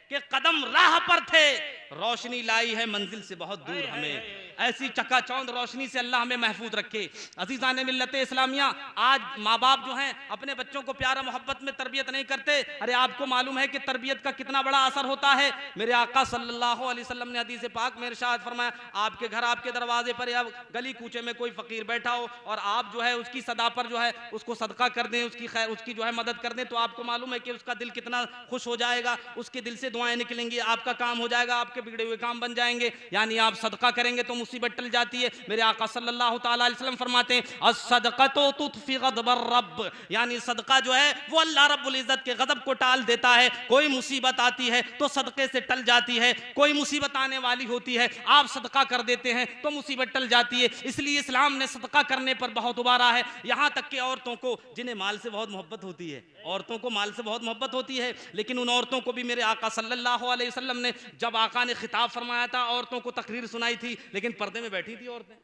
कि कदम राह पर थे, रोशनी लाई है मंजिल से बहुत दूर हमें। ऐसी चकाचौंध रोशनी से अल्लाह हमें महफूज रखे। अजीज़ान मिल्लत इस्लामिया, आज माँ बाप जो हैं अपने बच्चों को प्यारा मोहब्बत में तरबियत नहीं करते। अरे आपको मालूम है कि तरबियत का कितना बड़ा असर होता है। मेरे आका सल्लल्लाहु अलैहि वसल्लम ने हदीस पाक में इरशाद फरमाया, आपके घर आपके दरवाजे पर या गली कूचे में कोई फकीर बैठा हो और आप जो है उसकी सदा पर जो है उसको सदका कर दें, उसकी खैर उसकी जो है मदद कर दें, तो आपको मालूम है कि उसका दिल कितना खुश हो जाएगा, उसके दिल से दुआएं निकलेंगी, आपका काम हो जाएगा, आपके बिगड़े हुए काम बन जाएंगे। यानी आप सदका करेंगे तो मुसीबत टल जाती है। मेरे आका सल्लल्लाहु ताला अलैहि वसल्लम फरमाते हैं, अस्सदक़तु तुत्फ़ी ग़ज़बर रब्ब, यानी सदका जो है वो अल्लाह रब्बुल इज़्ज़त के गज़ब को टाल देता है। कोई मुसीबत आती है तो सदक़े से टल जाती है, कोई मुसीबत आने वाली होती है आप सदका कर देते हैं तो मुसीबत टल जाती है। इसलिए इस्लाम ने सदका करने पर बहुत उबारा है। यहाँ तक कि औरतों को, जिन्हें माल से बहुत मोहब्बत होती है, औरतों को माल से बहुत मोहब्बत होती है, लेकिन उन औरतों को भी मेरे आका सल्लल्लाहु अलैहि वसल्लम ने, जब आका ने खिताब फरमाया था, औरतों को तकरीर सुनाई थी लेकिन पर्दे में बैठी थी औरतें।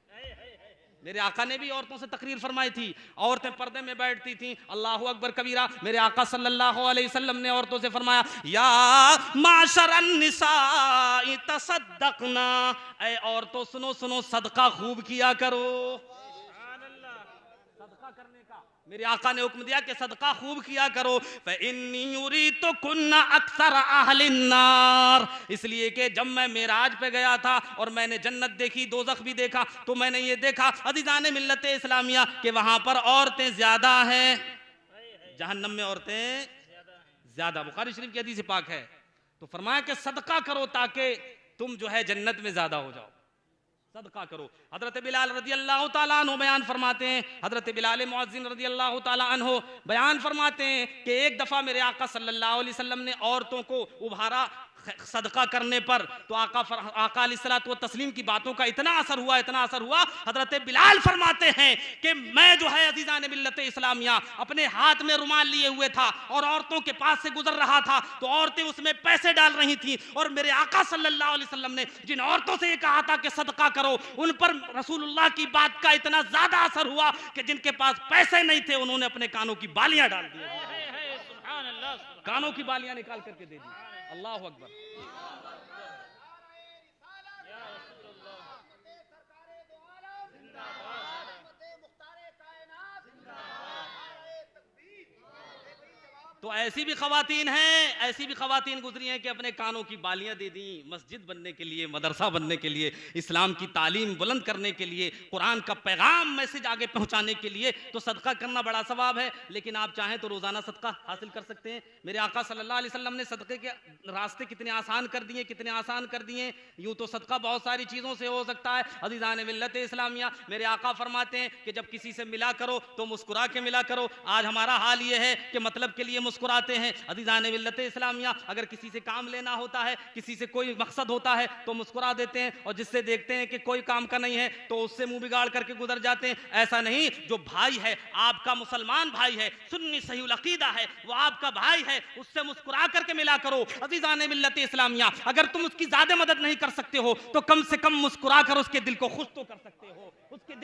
मेरे आका ने भी औरतों से तकरीर फरमाई थी, औरतें पर्दे में बैठती थी। अल्लाहु अकबर कबीरा। मेरे आका सल्लल्लाहु अलैहि वसल्लम ने औरतों से फरमाया, या माशरन निसाई तसद्दक़ना, ऐ औरतों सुनो सुनो, सदका खूब किया करो। सदका करने का मेरे आका ने हुक्म दिया कि सदका खूब किया करो। फ़इन्नी युरीतु कुन्ना अक्सर अहलिन नार, इसलिए कि जब मैं मेराज पे गया था और मैंने जन्नत देखी, दोज़ख भी देखा, तो मैंने ये देखा अज़ीज़ान मिल्लत इस्लामिया कि वहां पर औरतें ज्यादा हैं, जहन्नम में औरतें ज्यादा। बुखारी शरीफ की हदीस पाक है। तो फरमाया कि सदका करो ताकि तुम जो है जन्नत में ज्यादा हो जाओ, सदका करो। हजरत बिलाल रज़ी अल्लाह ताला अन्हु बयान फरमाते हैं, हजरत बिलाल मुअज्जिन रज़ी अल्लाह ताला अन्हु बयान फरमाते हैं कि एक दफ़ा मेरे आका सल्लल्लाहु अलैहि वसल्लम ने औरतों को उभारा सदका करने पर, तो आका अलैहिस्सलातु व तस्लीम की बातों का इतना असर हुआ, इतना असर हुआ, हजरत बिलाल फरमाते हैं कि मैं जो है अज़ीज़ान मिल्लत इस्लामिया अपने हाथ में रुमाल लिए हुए था और औरतों के पास से गुजर रहा था, तो औरतें उसमें पैसे डाल रही थी, और मेरे आका सल्लल्लाहु अलैहि वसल्लम ने जिन औरतों से ये कहा था कि सदका करो, उन पर रसूलुल्लाह की बात का इतना ज्यादा असर हुआ कि जिनके पास पैसे नहीं थे उन्होंने अपने कानों की बालियां डाल दी, कानों की बालियां निकाल करके दे दी। अल्लाह अकबर। तो ऐसी भी खवातीन हैं, ऐसी भी खवातीन गुजरी हैं कि अपने कानों की बालियां दे दी मस्जिद बनने के लिए, मदरसा बनने के लिए, इस्लाम की तालीम बुलंद करने के लिए, कुरान का पैगाम मैसेज आगे पहुंचाने के लिए। तो सदका करना बड़ा सवाब है, लेकिन आप चाहें तो रोजाना सदका हासिल कर सकते हैं। मेरे आका सल्लल्लाहु अलैहि वसल्लम ने सदके के रास्ते कितने आसान कर दिए, कितने आसान कर दिए। यूं तो सदका बहुत सारी चीज़ों से हो सकता है। अज़ीज़ान मिल्लत इस्लामिया, मेरे आका फरमाते हैं कि जब किसी से मिला करो तो मुस्कुरा के मिला करो। आज हमारा हाल ये है कि मतलब के लिए मुस्कुराते हैं। अज़ीज़ान मिल्लत इस्लामिया, अगर किसी से काम लेना होता है, किसी से कोई मकसद होता है तो मुस्कुरा देते हैं, और जिससे देखते हैं कि कोई काम का नहीं है तो उससे मुंह बिगाड़ करके गुजर जाते हैं। ऐसा नहीं, जो भाई है, आपका मुसलमान भाई है, सुन्नी सही अकीदा है, वो आपका भाई है, उससे मुस्कुरा करके मिला करो। अज़ीज़ान मिल्लत इस्लामिया, अगर तुम उसकी ज्यादा मदद नहीं कर सकते हो तो कम से कम मुस्कुरा कर उसके दिल को खुश तो कर सकते हो, उसके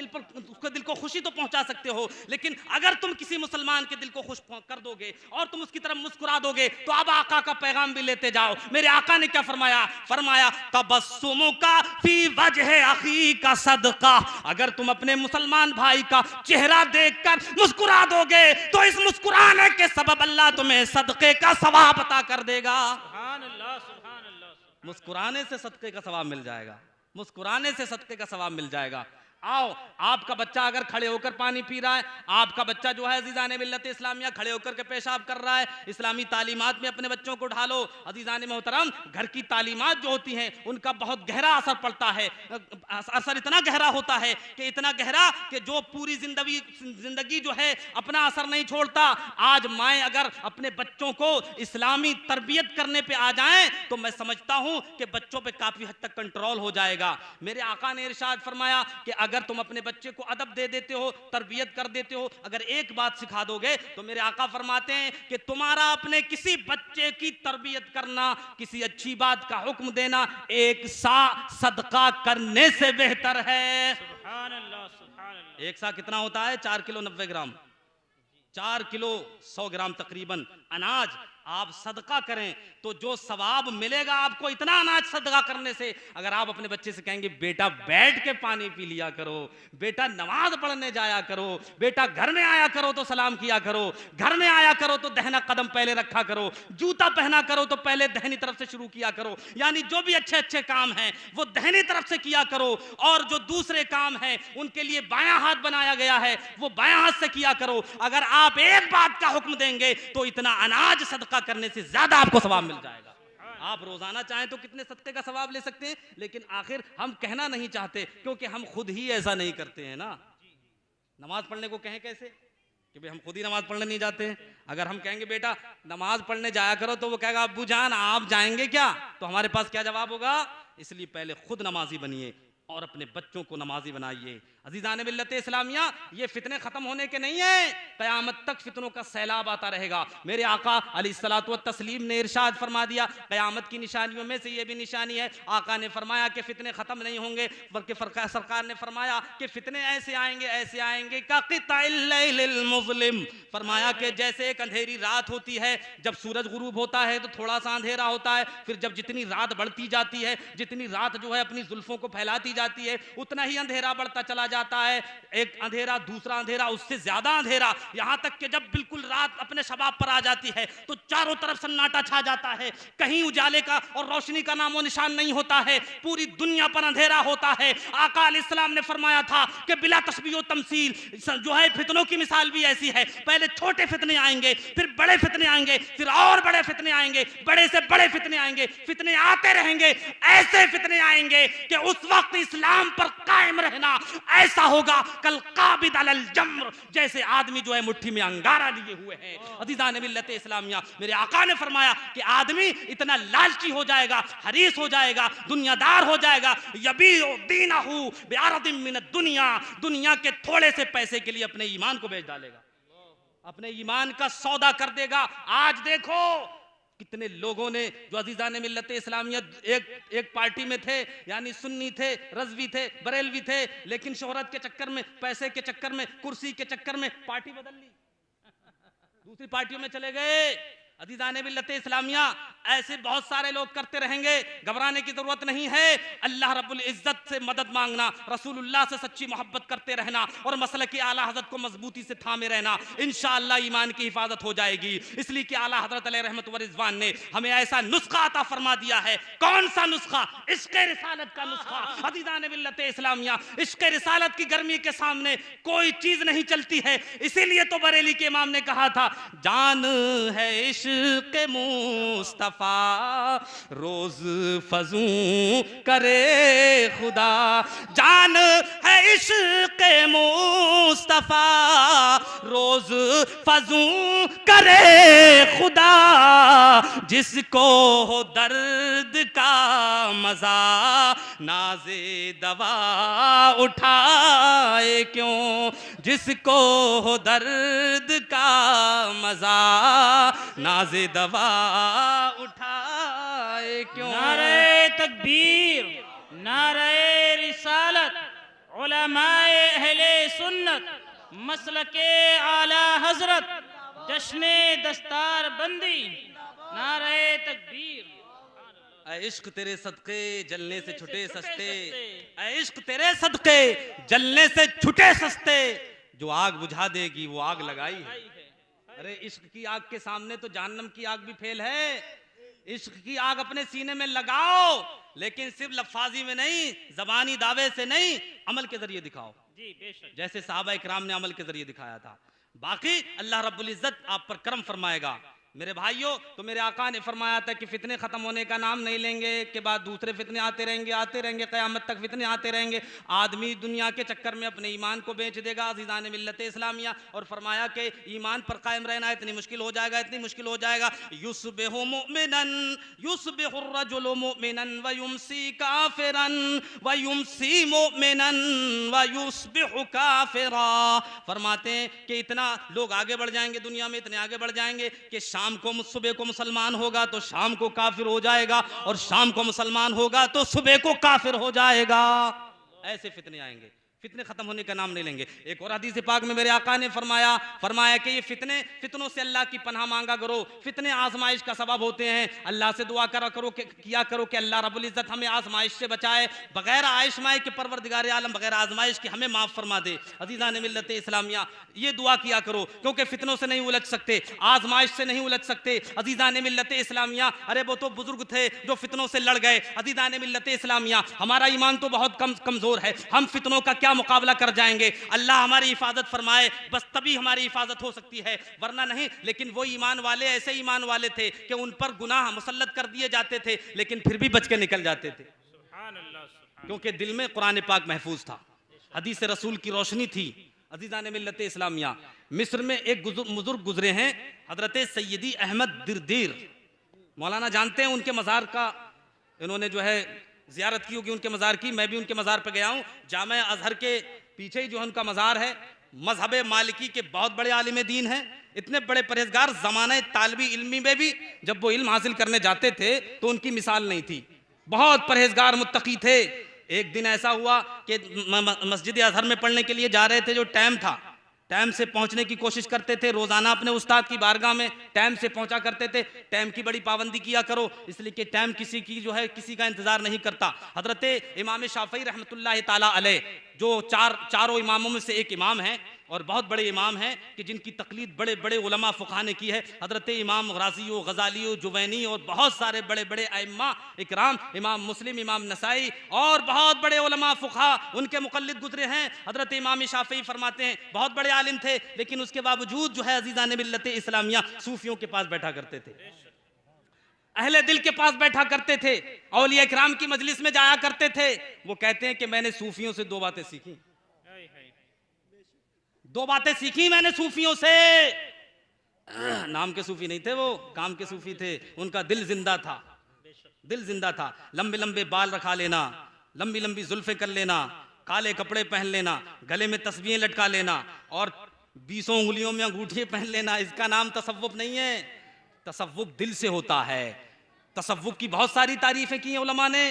दिल को खुशी तो पहुंचा सकते हो। लेकिन अगर तुम किसी मुसलमान के दिल को खुश कर दोगे और तुम उसकी तरफ मुस्कुरा दोगे तो अब आका का पैगाम भी लेते जाओ। मेरे आका ने क्या फरमाया? फरमाया तबस्सुमुका फी वजह अखी का सदका। अगर तुम अपने मुसलमान भाई का चेहरा देखकर मुस्कुरा दोगे तो इस मुस्कुराने के सबब अल्लाह तुम्हें सदके का सवाब अता कर देगा। सुभान अल्लाह, सुभान अल्लाह। मुस्कुराने से सदके का सवाब मिल जाएगा, मुस्कुराने से सदके का सवाब मिल जाएगा। आओ, आपका बच्चा अगर खड़े होकर पानी पी रहा है, आपका बच्चा जो है अजीज़ान मिल्लत इस्लामिया खड़े होकर के पेशाब कर रहा है, इस्लामी तालीमात में अपने बच्चों को ढालो। अजीज़ान मोहतरम, घर की तालीमात जो होती हैं उनका बहुत गहरा असर पड़ता है। असर इतना गहरा होता है कि इतना गहरा कि जो पूरी जिंदगी जो है अपना असर नहीं छोड़ता। आज माएँ अगर अपने बच्चों को इस्लामी तरबियत करने पर आ जाएं तो मैं समझता हूँ कि बच्चों पर काफ़ी हद तक कंट्रोल हो जाएगा। मेरे आका ने इरशाद फरमाया कि अगर तुम अपने बच्चे को अदब दे देते हो, तरबियत कर देते हो, अगर एक बात सिखा दोगे तो मेरे आका फरमाते हैं कि तुम्हारा अपने किसी बच्चे की तरबियत करना, किसी अच्छी बात का हुक्म देना एक सा सदका करने से बेहतर है। सुभान अल्लाह, सुभान अल्लाह। एक सा कितना होता है? 4 किलो 90 ग्राम, 4 किलो 100 ग्राम तकरीबन अनाज आप सदका करें तो जो सवाब मिलेगा आपको इतना अनाज सदका करने से। अगर आप अपने बच्चे से कहेंगे बेटा बैठ के पानी पी लिया करो, बेटा नमाज पढ़ने जाया करो, बेटा घर में आया करो तो सलाम किया करो, घर में आया करो तो दहना कदम पहले रखा करो, जूता पहना करो तो पहले दहनी तरफ से शुरू किया करो, यानी जो भी अच्छे अच्छे काम हैं वो दहनी तरफ से किया करो, और जो दूसरे काम हैं उनके लिए बायां हाथ बनाया गया है वो बायां हाथ से किया करो। अगर आप एक बात का हुक्म देंगे तो इतना अनाज सदका करने से ज्यादा आपको सवाब मिल जाएगा। आप रोजाना चाहें तो कितने सदके का सवाब ले सकते हैं, लेकिन आखिर हम कहना नहीं चाहते क्योंकि हम खुद ही ऐसा नहीं करते हैं ना। नमाज पढ़ने को कहें कैसे कि भाई हम खुद ही नमाज पढ़ने नहीं जाते हैं। अगर हम कहेंगे बेटा नमाज पढ़ने जाया करो तो वो कहेगा अब्बू जान आप जाएंगे क्या, तो हमारे पास क्या जवाब होगा? इसलिए पहले खुद नमाजी बनिए और अपने बच्चों को नमाजी बनाइए। अजीज़ान मिल्लत इस्लामिया, ये फितने खत्म होने के नहीं है, क़यामत तक फितनों का सैलाब आता रहेगा। मेरे आका अलैहिस्सलातु व तस्लीम ने इरशाद फरमा दिया, क़यामत की निशानियों में से ये भी निशानी है। आका ने फरमाया कि फितने खत्म नहीं होंगे, बल्कि सरकार ने फरमाया कि फितने ऐसे आएंगे का क़िताइल लैलिल मुज़लिम। फरमाया कि जैसे एक अंधेरी रात होती है, जब सूरज गुरूब होता है तो थोड़ा सा अंधेरा होता है, फिर जब जितनी रात बढ़ती जाती है, जितनी रात जो है अपनी जुल्फों को फैलाती जाती है, उतना ही अंधेरा बढ़ता चला जाता है। एक अंधेरा, दूसरा अंधेरा, उससे ज्यादा अंधेरा, यहां तक कि जब बिल्कुल रात अपने शबाब पर आ जाती है तो चारों तरफ सन्नाटा छा जाता है, कहीं उजाले का और रोशनी का नामो निशान नहीं होता है, पूरी दुनिया पर अंधेरा होता है। आका अलैहिस्सलाम ने फरमाया था कि बिला तशबीह व तमसील जो है फितनों की मिसाल भी ऐसी है, पहले छोटे फितने आएंगे, फिर बड़े फितने आएंगे, फिर और बड़े फितने आएंगे, बड़े से बड़े फितने आएंगे, फितने आते रहेंगे। ऐसे फितने आएंगे कि उस वक्त इस्लाम पर कायम रहना ऐसा होगा कल काबिद अलल जम्र, जैसे आदमी जो है मुट्ठी में अंगारा लिए हुए हैं। अज़ीज़ान मिल्लत इस्लामिया, मेरे आका ने फरमाया कि आदमी इतना लालची हो जाएगा, हरीस हो जाएगा, दुनियादार हो जाएगा, यबीउ दीनहु बिअरदिन मिन दुनिया, दुनिया के थोड़े से पैसे के लिए अपने ईमान को बेच डालेगा, अपने ईमान का सौदा कर देगा। आज देखो कितने लोगों ने जो अजीज़ान मिल्लत इस्लामिया एक पार्टी में थे, यानी सुन्नी थे, रज़वी थे, बरेलवी थे, लेकिन शोहरत के चक्कर में, पैसे के चक्कर में, कुर्सी के चक्कर में पार्टी बदल ली, दूसरी पार्टियों में चले गए। अज़ीज़ान मिल्लत इस्लामिया, ऐसे बहुत सारे लोग करते रहेंगे, घबराने की जरूरत नहीं है। अल्लाह रब्बुल इज्जत से मदद मांगना, रसूलुल्लाह से सच्ची मोहब्बत करते रहना और मसलक के आला हज़रत को मजबूती से थामे रहना, इंशाअल्लाह ईमान की हिफाजत हो जाएगी। इसलिए कि आला हज़रत अलैहि रहमत व रिज़वान ने हमें ऐसा नुस्खा अता फरमा दिया है। कौन सा नुस्खा? इश्क़ रिसालत का नुस्खा। अज़ीज़ान मिल्लत इस्लामिया, इश्क़ रिसालत की गर्मी के सामने कोई चीज नहीं चलती है। इसीलिए तो बरेली के इमाम ने कहा था, जान है इश्क़ मुस्तफ़ा रोज फजू करे खुदा, जान है इश्क़ मुस्तफ़ा रोज फजू करे खुदा, जिसको हो दर्द का मजा नाज़े दवा उठाए क्यों, जिसको हो दर्द का मजा नाज़े दवा उठाए क्यों। नारे तकबीर, नारे रिसालत, उलमाए अहले सुन्नत, मसलके आला हजरत जश्ने दस्तार बंदी, नारे तकबीर। ऐ इश्क तेरे सदके जलने से छुटे सस्ते, ऐ इश्क तेरे सदके जलने से छुटे सस्ते, जो आग बुझा देगी वो आग लगाई है। अरे इश्क की आग के सामने तो जहन्नम की आग भी फेल है। इश्क की आग अपने सीने में लगाओ, लेकिन सिर्फ लफ्फाजी में नहीं, जबानी दावे से नहीं, अमल के जरिए दिखाओ। जी बेशक। जैसे साहबा इकराम ने अमल के जरिए दिखाया था। बाकी अल्लाह रब्बुल इज्जत आप पर करम फरमाएगा। मेरे भाइयों, तो मेरे आका ने फरमाया था कि फितने खत्म होने का नाम नहीं लेंगे, के बाद दूसरे फितने आते रहेंगे, क़यामत तक फितने आते रहेंगे। आदमी दुनिया के चक्कर में अपने ईमान को बेच देगा। अज़ीज़ान मिल्लत इस्लामिया, और फरमाया कि ईमान पर कायम रहना इतनी मुश्किल हो जाएगा, इतनी मुश्किल हो जाएगा। युस्बिहु मुमिनन युस्बिहु अर्रजुलु मुमिनन व युमसी काफिरन व युमसी मुमिनन व युस्बिहु काफिरा। फरमाते हैं कि इतना लोग आगे बढ़ जाएंगे, दुनिया में इतने आगे बढ़ जाएंगे कि शाम को सुबह को मुसलमान होगा तो शाम को काफिर हो जाएगा, और शाम को मुसलमान होगा तो सुबह को काफिर हो जाएगा। ऐसे फितने आएंगे, फितने खत्म होने का नाम नहीं लेंगे। एक और हदीस पाक में मेरे आका ने फरमाया कि ये फितनों से अल्लाह की पनाह मांगा करो। फितने आजमाइश का सबब होते हैं। अल्लाह से दुआ किया करो कि अल्लाह रब्बुल इज्जत हमें आजमाइश से बचाए, बगैर आजमाइश के परवरदिगार आलम बगैर आजमाइश के हमें माफ फरमा दे। अज़ीज़ान मिल्लत इस्लामिया, ये दुआ किया करो, क्योंकि फितनों से नहीं उलझ सकते, आजमाइश से नहीं उलझ सकते। अज़ीज़ान मिल्लत इस्लामिया, अरे वो तो बुजुर्ग थे जो फितनों से लड़ गए। अज़ीज़ान मिल्लत इस्लामिया, हमारा ईमान तो बहुत कमजोर है, हम फितनों का क्या मुकाबला कर जाएंगे। अल्लाह हमारी हिफाजत फरमाए, बस तभी हमारी हिफाजत हो सकती है, वरना नहीं। लेकिन वो ईमान वाले ऐसे ईमान वाले थे कि उन पर गुनाह मुसल्लत कर दिए जाते थे, लेकिन फिर भी बच के निकल जाते थे, क्योंकि दिल में कुरान पाक महफूज था, हदीस रसूल की रोशनी थी। अज़ीज़ान मिल्लत इस्लामिया, मिस्र में एक बुजुर्ग गुजरे हैं, हजरत सैयदी अहमद दिरदीर। मौलाना जानते हैं उनके मज़ार का, इन्होंने जो है ज़ियारत की होगी उनके मज़ार की। मैं भी उनके मज़ार पर गया हूँ। जामे अजहर के पीछे ही जो है उनका मज़ार है। मजहब मालिकी के बहुत बड़े आलिम दीन हैं, इतने बड़े परहेजगार। ज़माने तालिबी इल्मी में भी जब वो इल्म हासिल करने जाते थे तो उनकी मिसाल नहीं थी। बहुत परहेजगार मुत्तकी थे। एक दिन ऐसा हुआ कि मस्जिद अजहर में पढ़ने के लिए जा रहे थे, जो टाइम था, टाइम से पहुंचने की कोशिश करते थे। रोजाना अपने उस्ताद की बारगाह में टाइम से पहुंचा करते थे। टाइम की बड़ी पाबंदी किया करो, इसलिए कि टाइम किसी की जो है किसी का इंतजार नहीं करता। हजरत इमाम शाफई रहमतुल्लाह ताला अलैह, जो चारों इमामों में से एक इमाम हैं और बहुत बड़े इमाम हैं कि जिनकी तकलीद बड़े बड़े उलमा फ़ुक़हा ने की है। हजरत इमाम राज़ी, गज़ाली, जुवैनी और बहुत सारे बड़े बड़े अइम्मा इकराम, इमाम मुस्लिम, इमाम नसाई और बहुत बड़े उलमा फ़ुक़हा उनके मुक़ल्लिद गुजरे हैं। हजरत इमाम शाफ़ी फरमाते हैं बहुत बड़े आलिम थे, लेकिन उसके बावजूद जो है अज़ीज़ान मिल्लत इस्लामिया सूफ़ियों के पास बैठा करते थे, अहले दिल के पास बैठा करते थे, औलिया इकराम की मजलिस में जाया करते थे। वो कहते हैं कि मैंने सूफ़ियों से दो बातें सीखी, दो बातें सीखी मैंने सूफियों से। नाम के सूफी नहीं थे वो, काम के सूफी थे। उनका दिल जिंदा था, दिल जिंदा था। लंबे लंबे बाल रखा लेना, लंबी लंबी जुल्फे कर लेना, काले कपड़े पहन लेना, गले में तस्बीहें लटका लेना और 20 उंगलियों में अंगूठियां पहन लेना, इसका नाम तसव्वुफ नहीं है। तसव्वुफ दिल से होता है। तसव्वुफ की बहुत सारी तारीफें की हैं उलमा ने,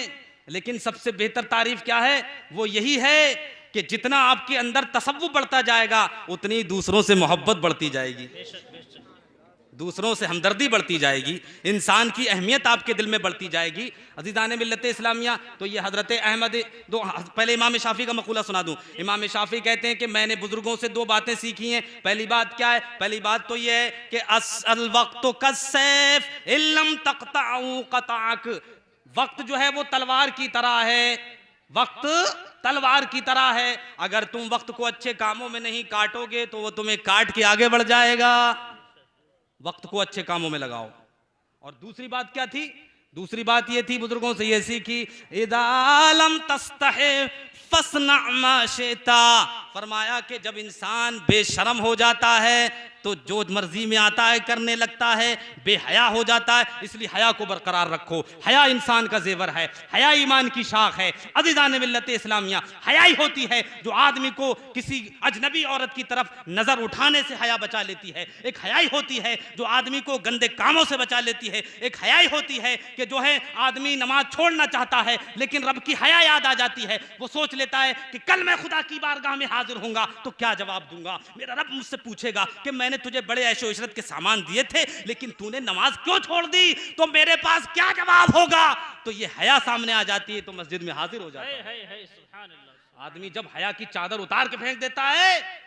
लेकिन सबसे बेहतर तारीफ क्या है? वो यही है कि जितना आपके अंदर तसव्वुफ बढ़ता जाएगा उतनी दूसरों से मोहब्बत बढ़ती जाएगी, दूसरों से हमदर्दी बढ़ती जाएगी, इंसान की अहमियत आपके दिल में बढ़ती जाएगी। अज़ीज़ान मिल्लत इस्लामिया, तो ये हज़रत अहमद पहले इमाम शाफ़ी का मक़ूला सुना दूँ। इमाम शाफ़ी कहते हैं कि मैंने बुज़ुर्गों से दो बातें सीखी हैं। पहली बात क्या है? पहली बात तो ये है कि अल वक़्तु कस्सैफ़ इल्लम तक़तअहु क़तअक। वक्त जो है वो तलवार की तरह है, वक्त तलवार की तरह है। अगर तुम वक्त को अच्छे कामों में नहीं काटोगे तो वो तुम्हें काट के आगे बढ़ जाएगा। वक्त को अच्छे कामों में लगाओ। और दूसरी बात क्या थी? दूसरी बात ये थी, बुजुर्गों से ये सीखी, इदा लम तस्तहि फस्ना मा शिता। फरमाया कि जब इंसान बेशरम हो जाता है तो जो मर्जी में आता है करने लगता है, बेहया हो जाता है। इसलिए हया को बरकरार रखो। हया इंसान का जेवर है, हया ईमान की शाख है। अज़ीज़ान मिल्लत इस्लामिया, हया ही होती है जो आदमी को किसी अजनबी औरत की तरफ नजर उठाने से हया बचा लेती है। एक हया ही होती है जो आदमी को गंदे कामों से बचा लेती है। एक हया ही होती है कि जो है आदमी नमाज छोड़ना चाहता है लेकिन रब की हया याद आ जाती है। वो सोच लेता है कि कल मैं खुदा की बारगाह में हाजिर होऊंगा तो क्या जवाब दूंगा, मेरा रब मुझसे पूछेगा कि मैंने मैंने तुझे बड़े ऐशो इशरत के सामान दिए थे, लेकिन तूने नमाज क्यों छोड़ दी, तो मेरे पास क्या जवाब होगा। तो ये हया सामने आ जाती है, तो मस्जिद में हाजिर हो जाता है। सुभान अल्लाह। आदमी जब हया की चादर उतार के फेंक देता है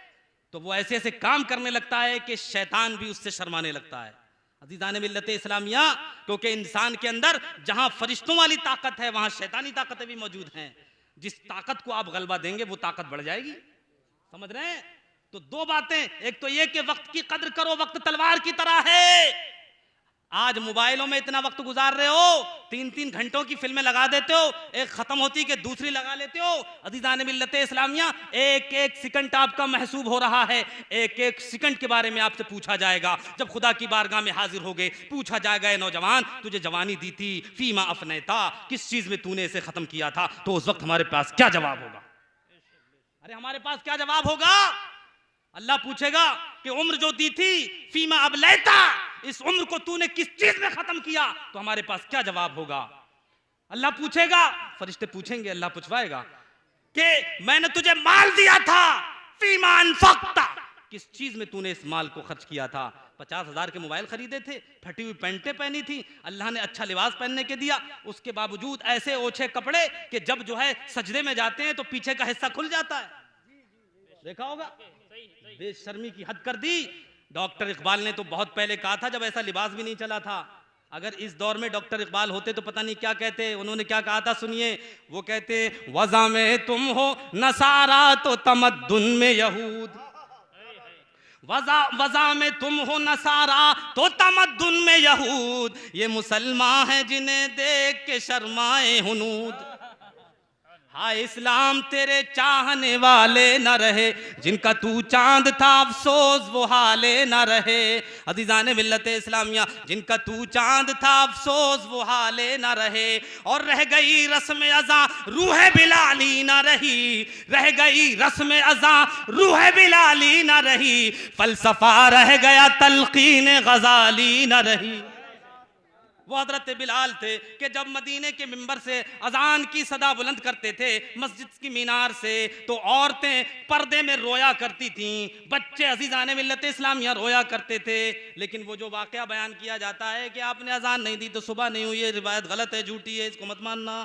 तो वो ऐसे ऐसे काम करने लगता है कि शैतान भी उससे शर्माने लगता है। अज़ीज़ान मिल्लत इस्लामिया, क्योंकि इंसान के अंदर जहां फरिश्तों वाली ताकत है वहां शैतानी ताकतें भी मौजूद हैं। जिस ताकत को आप गलबा देंगे वो ताकत बढ़ जाएगी। समझ रहे हैं? तो दो बातें, एक तो ये कि वक्त की कद्र करो, वक्त तलवार की तरह है। आज मोबाइलों में इतना वक्त गुजार रहे हो, 3-3 घंटों की फिल्में लगा देते हो, एक खत्म होती कि दूसरी लगा लेते हो। अज़ीज़ान मिल्लत इस्लामिया, एक एक सेकंड आपका महसूब हो रहा है, एक एक सेकंड के बारे में आपसे पूछा जाएगा। जब खुदा की बारगाह में हाजिर हो गए, पूछा जाएगा, नौजवान तुझे जवानी दी थी, फीमा अफनैता, किस चीज में तूने इसे खत्म किया था, तो उस वक्त हमारे पास क्या जवाब होगा। अरे हमारे पास क्या जवाब होगा। अल्लाह पूछेगा कि उम्र जो दी थी, फीमा अब लेता, इस उम्र को तूने किस चीज में खत्म किया, तो हमारे पास क्या जवाब होगा। अल्लाह पूछेगा, फरिश्ते पूछेंगे, अल्लाह पूछवाएगा कि मैंने तुझे माल दिया था, फीमा अनफक्ता, किस चीज में तूने इस माल को खर्च किया था। 50,000 के मोबाइल खरीदे थे, फटी हुई पैंटें पहनी थी, अल्लाह ने अच्छा लिबास पहनने के दिया, उसके बावजूद ऐसे ओछे कपड़े कि जब जो है सजदे में जाते हैं तो पीछे का हिस्सा खुल जाता है। देखा होगा, बेशर्मी की हद कर दी। डॉक्टर इकबाल ने तो बहुत पहले कहा था, जब ऐसा लिबास भी नहीं चला था। अगर इस दौर में डॉक्टर इकबाल होते तो पता नहीं क्या कहते। उन्होंने क्या कहा था, सुनिए। वो कहते, वज़ा में तुम हो नसारा तो तमद्दुन में यहूद, वज़ा में तुम हो नसारा तो तमद्दुन में यहूद, ये मुसलमान हैं जिन्हें देख के शर्माए हुनूद। हाय इस्लाम तेरे चाहने वाले न रहे, जिनका तू चांद था अफसोस वो हाले न रहे। अज़ीज़ान मिल्लत इस्लामिया, जिनका तू चांद था अफसोस वो हाले न रहे। और रह गई रस्म अज़ा रूह बिलाली न रही, रह गई रस्म अज़ा रूह बिलाली न रही, फलसफा रह गया तलकीन गजाली न रही। वो हजरत बिलाल थे कि जब मदीने के मिंबर से अजान की सदा बुलंद करते थे मस्जिद की मीनार से, तो औरतें पर्दे में रोया करती थीं, बच्चे अज़ीज़ान मिल्लत इस्लामिया रोया करते थे। लेकिन वो जो वाक़या बयान किया जाता है कि आपने अजान नहीं दी तो सुबह नहीं हुई, ये रिवायत गलत है, झूठी है, इसको मत मानना,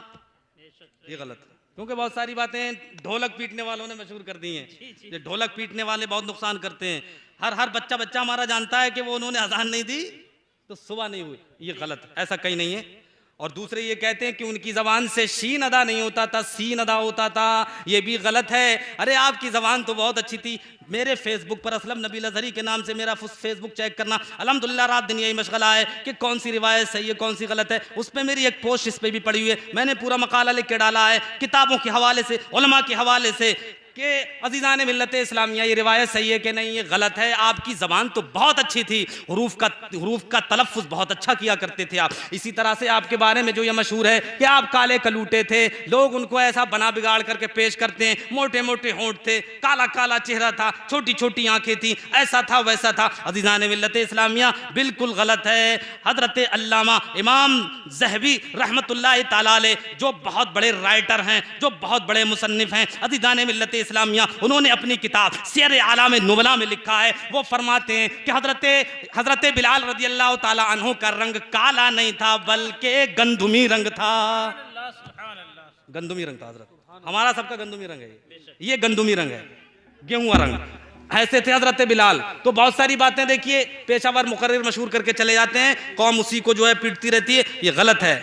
ये गलत है। क्योंकि बहुत सारी बातें ढोलक पीटने वालों ने मशहूर कर दी हैं। ये ढोलक पीटने वाले बहुत नुकसान करते हैं। हर बच्चा हमारा जानता है कि वो उन्होंने अजान नहीं दी तो सुबह नहीं हुई, ये गलत है, ऐसा कहीं नहीं है। और दूसरे ये कहते हैं कि उनकी ज़बान से शीन अदा नहीं होता था, सीन अदा होता था, ये भी गलत है। अरे आपकी ज़बान तो बहुत अच्छी थी। मेरे फेसबुक पर असलम नबील अज़हरी के नाम से मेरा फेसबुक चेक करना, अल्हम्दुलिल्लाह रात दिन यही मशगला है कि कौन सी रिवायत सही है कौन सी गलत है। उस पर मेरी एक पोस्ट इस पर भी पड़ी हुई है, मैंने पूरा मकाला लिख के डाला है किताबों के हवाले से, उलमा के हवाले से, कि अज़ीज़ान मिल्लत इस्लामिया ये रिवायत सही है कि नहीं, ये गलत है। आपकी ज़बान तो बहुत अच्छी थी, हुरूफ का तलफ़्फ़ुज़ बहुत अच्छा किया करते थे आप। इसी तरह से आपके बारे में जो ये मशहूर है कि आप काले कलूटे थे, लोग उनको ऐसा बना बिगाड़ करके पेश करते हैं, मोटे मोटे होंठ थे, काला काला चेहरा था, छोटी छोटी आंखें थी, ऐसा था वैसा था। अज़ीज़ान मिल्लत इस्लामिया बिल्कुल गलत है। हज़रत अल्लामा इमाम ज़हबी रहमतुल्लाह ताला अलैह, जो बहुत बड़े राइटर हैं, जो बहुत बड़े मुसन्निफ़ हैं, अज़ीज़ान मिल्लत इस्लामिया, उन्होंने अपनी किताब सियर आलाम नुबला में लिखा है, वो फरमाते हैं कि हजरत बिलाल रज़ी अल्लाह ताला अन्हु का रंग काला नहीं था बल्कि गंदुमी रंग था। गंदुमी रंग था हजरत, हमारा सबका गंदुमी रंग है, ये गंदुमी रंग है, गेहूं रंग, ऐसे थे हजरत बिलाल। तो बहुत सारी बातें देखिए पेशावर मुकर्रिर मशहूर करके चले जाते हैं, कौम उसी को जो है पीटती रहती है, ये गलत है।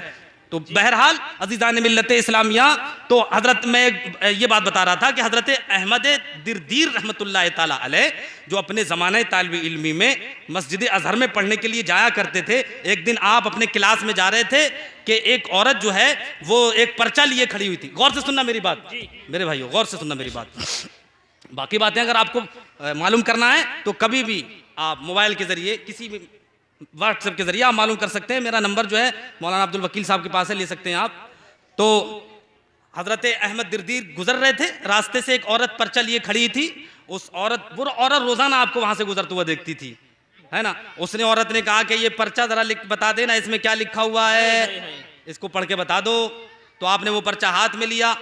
तो बहरहाल अज़ीज़ान मिल्लत इस्लामिया, तो हजरत मैं ये बात बता रहा था कि हजरत अहमद दिरदीर रहमतुल्लाह ताला अलैह, जो अपने ज़माने तालिब इल्मी में मस्जिद अज़हर में पढ़ने के लिए जाया करते थे, एक दिन आप अपने क्लास में जा रहे थे कि एक औरत जो है वो एक पर्चा लिए खड़ी हुई थी। गौर से सुनना मेरी बात मेरे भाइयों, गौर से सुनना मेरी बात। बाकी बातें अगर आपको मालूम करना है तो कभी भी आप मोबाइल के ज़रिए, किसी भी व्हाट्सएप के जरिए आप मालूम कर सकते हैं। मेरा नंबर जो है मौलाना अब्दुल वकील साहब के पास है, ले सकते हैं आप। तो हजरत अहमद दिरदीर गुजर रहे थे, रास्ते से एक औरत पर्चा लिए खड़ी थी। उस औरत रोजाना आपको वहां से गुजरते हुए देखती थी, है ना। उसने औरत ने कहा कि ये पर्चा जरा बता देना, इसमें क्या लिखा हुआ है, इसको पढ़ के बता दो। तो आपने वो पर्चा हाथ में लिया,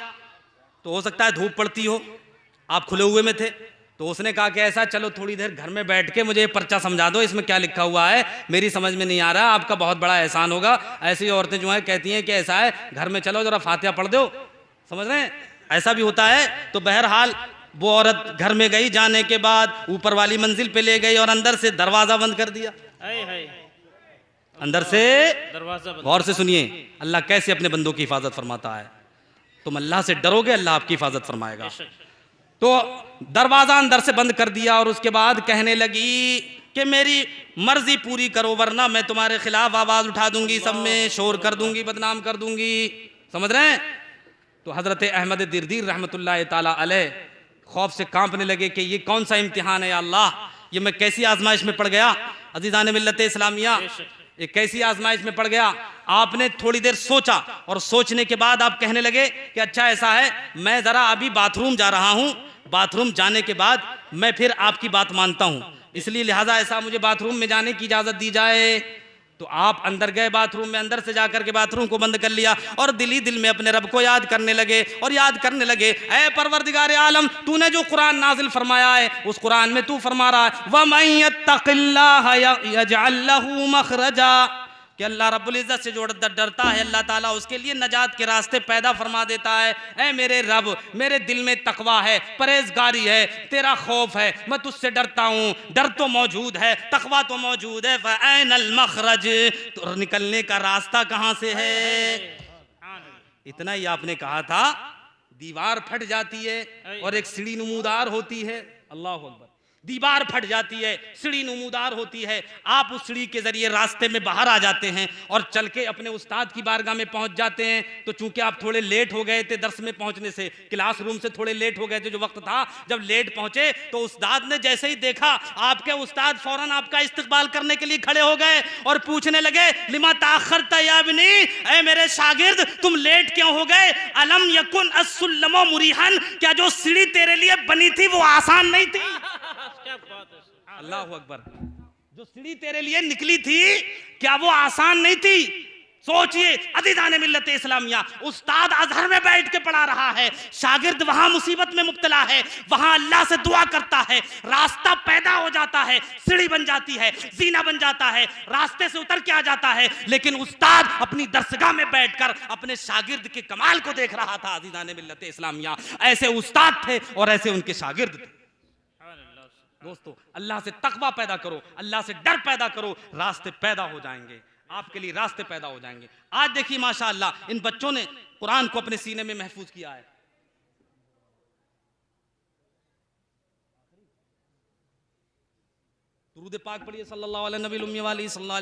तो हो सकता है धूप पड़ती हो, आप खुले हुए में थे, तो उसने कहा कि ऐसा, चलो थोड़ी देर घर में बैठ के मुझे ये पर्चा समझा दो, इसमें क्या लिखा हुआ है, मेरी समझ में नहीं आ रहा, आपका बहुत बड़ा एहसान होगा। ऐसी औरतें जो हैं कहती हैं कि ऐसा है, घर में चलो जरा फातिहा पढ़ दो, समझ रहे हैं, ऐसा भी होता है। तो बहरहाल वो औरत घर में गई, जाने के बाद ऊपर वाली मंजिल पे ले गई और अंदर से दरवाजा बंद कर दिया। अंदर से दरवाजा बंद। गौर से सुनिए, अल्लाह कैसे अपने बंदों की हिफाजत फरमाता है। तुम अल्लाह से डरोगे, अल्लाह आपकी हिफाजत फरमाएगा। तो दरवाजा अंदर से बंद कर दिया और उसके बाद कहने लगी कि मेरी मर्जी पूरी करो, वरना मैं तुम्हारे खिलाफ आवाज उठा दूंगी, सब में शोर कर दूंगी, बदनाम कर दूंगी। समझ रहे हैं? तो हजरत अहमद दिरदीर रहमतुल्लाह ताला अलैह खौफ से कांपने लगे कि ये कौन सा इम्तिहान है या अल्लाह, ये मैं कैसी आजमाइश में पड़ गया। अजीज़ान मिल्लत इस्लामिया, एक कैसी आजमाइश में पड़ गया। आपने थोड़ी देर सोचा और सोचने के बाद आप कहने लगे कि अच्छा ऐसा है, मैं जरा अभी बाथरूम जा रहा हूं, बाथरूम जाने के बाद मैं फिर आपकी बात मानता हूं, इसलिए लिहाजा ऐसा मुझे बाथरूम में जाने की इजाजत दी जाए। तो आप अंदर गए बाथरूम में, अंदर से जाकर के बाथरूम को बंद कर लिया और दिल ही दिल में अपने रब को याद करने लगे और याद करने लगे, ऐ परवरदिगार आलम, तूने जो कुरान नाजिल फरमाया है उस कुरान में तू फरमा रहा है वमन यत्तक़िल्लाह यजअल लहू मखरजा, कि अल्लाह रब्बुल इज़्ज़त से जो डरता है अल्लाह ताला उसके लिए नजात के रास्ते पैदा फरमा देता है। ऐ मेरे रब, मेरे दिल में तकवा है, परहेजगारी है, तेरा खौफ है, मैं तुझसे डरता हूँ। डर तो मौजूद है, तकवा तो मौजूद है, फ़अैनल मखरज, तो निकलने का रास्ता कहाँ से है। इतना ही आपने कहा था, दीवार फट जाती है और एक सीढ़ी नमूदार होती है। अल्लाह अकबर। दीवार फट जाती है, सीढ़ी नमूदार होती है, आप उस सीढ़ी के जरिए रास्ते में बाहर आ जाते हैं और चल के अपने उस्ताद की बारगाह में पहुंच जाते हैं। तो चूंकि आप थोड़े लेट हो गए थे दर्स में पहुंचने से, क्लासरूम से थोड़े लेट हो गए थे, जो वक्त था जब लेट पहुंचे तो उस्ताद ने जैसे ही देखा आपके उस्ताद फौरन आपका इस्तकबाल करने के लिए खड़े हो गए और पूछने लगे लिमा ताखरता या इब्नी, ऐ मेरे शागिर्द तुम लेट क्यों हो गए। अलम यकुन अस्सुल्लमु मुरीहन, क्या जो सीढ़ी तेरे लिए बनी थी वो आसान नहीं थी। अल्लाह अकबर। जो सीढ़ी तेरे लिए निकली थी क्या वो आसान नहीं थी। सोचिए अज़ीज़ान मिल्लत इस्लामिया, उस्ताद अज़हर में बैठ के पढ़ा रहा है, शागिर्द वहां मुसीबत में मुब्तला है, वहां अल्लाह से दुआ करता है, रास्ता पैदा हो जाता है, सीढ़ी बन जाती है, जीना बन जाता है, रास्ते से उतर के आ जाता है, लेकिन उस्ताद अपनी दरसगाह में बैठकर अपने शागिर्द के कमाल को देख रहा था। अज़ीज़ान मिल्लत इस्लामिया, ऐसे उस्ताद थे और ऐसे उनके शागिर्द थे। दोस्तों, अल्लाह से तकवा पैदा करो, अल्लाह से डर पैदा करो, रास्ते पैदा हो जाएंगे, आपके लिए रास्ते पैदा हो जाएंगे। आज देखिए माशाअल्लाह इन बच्चों ने कुरान को अपने सीने में महफूज किया है। दुरूद पाक पढ़िए सल्लल्लाहु अलैहि वसल्लम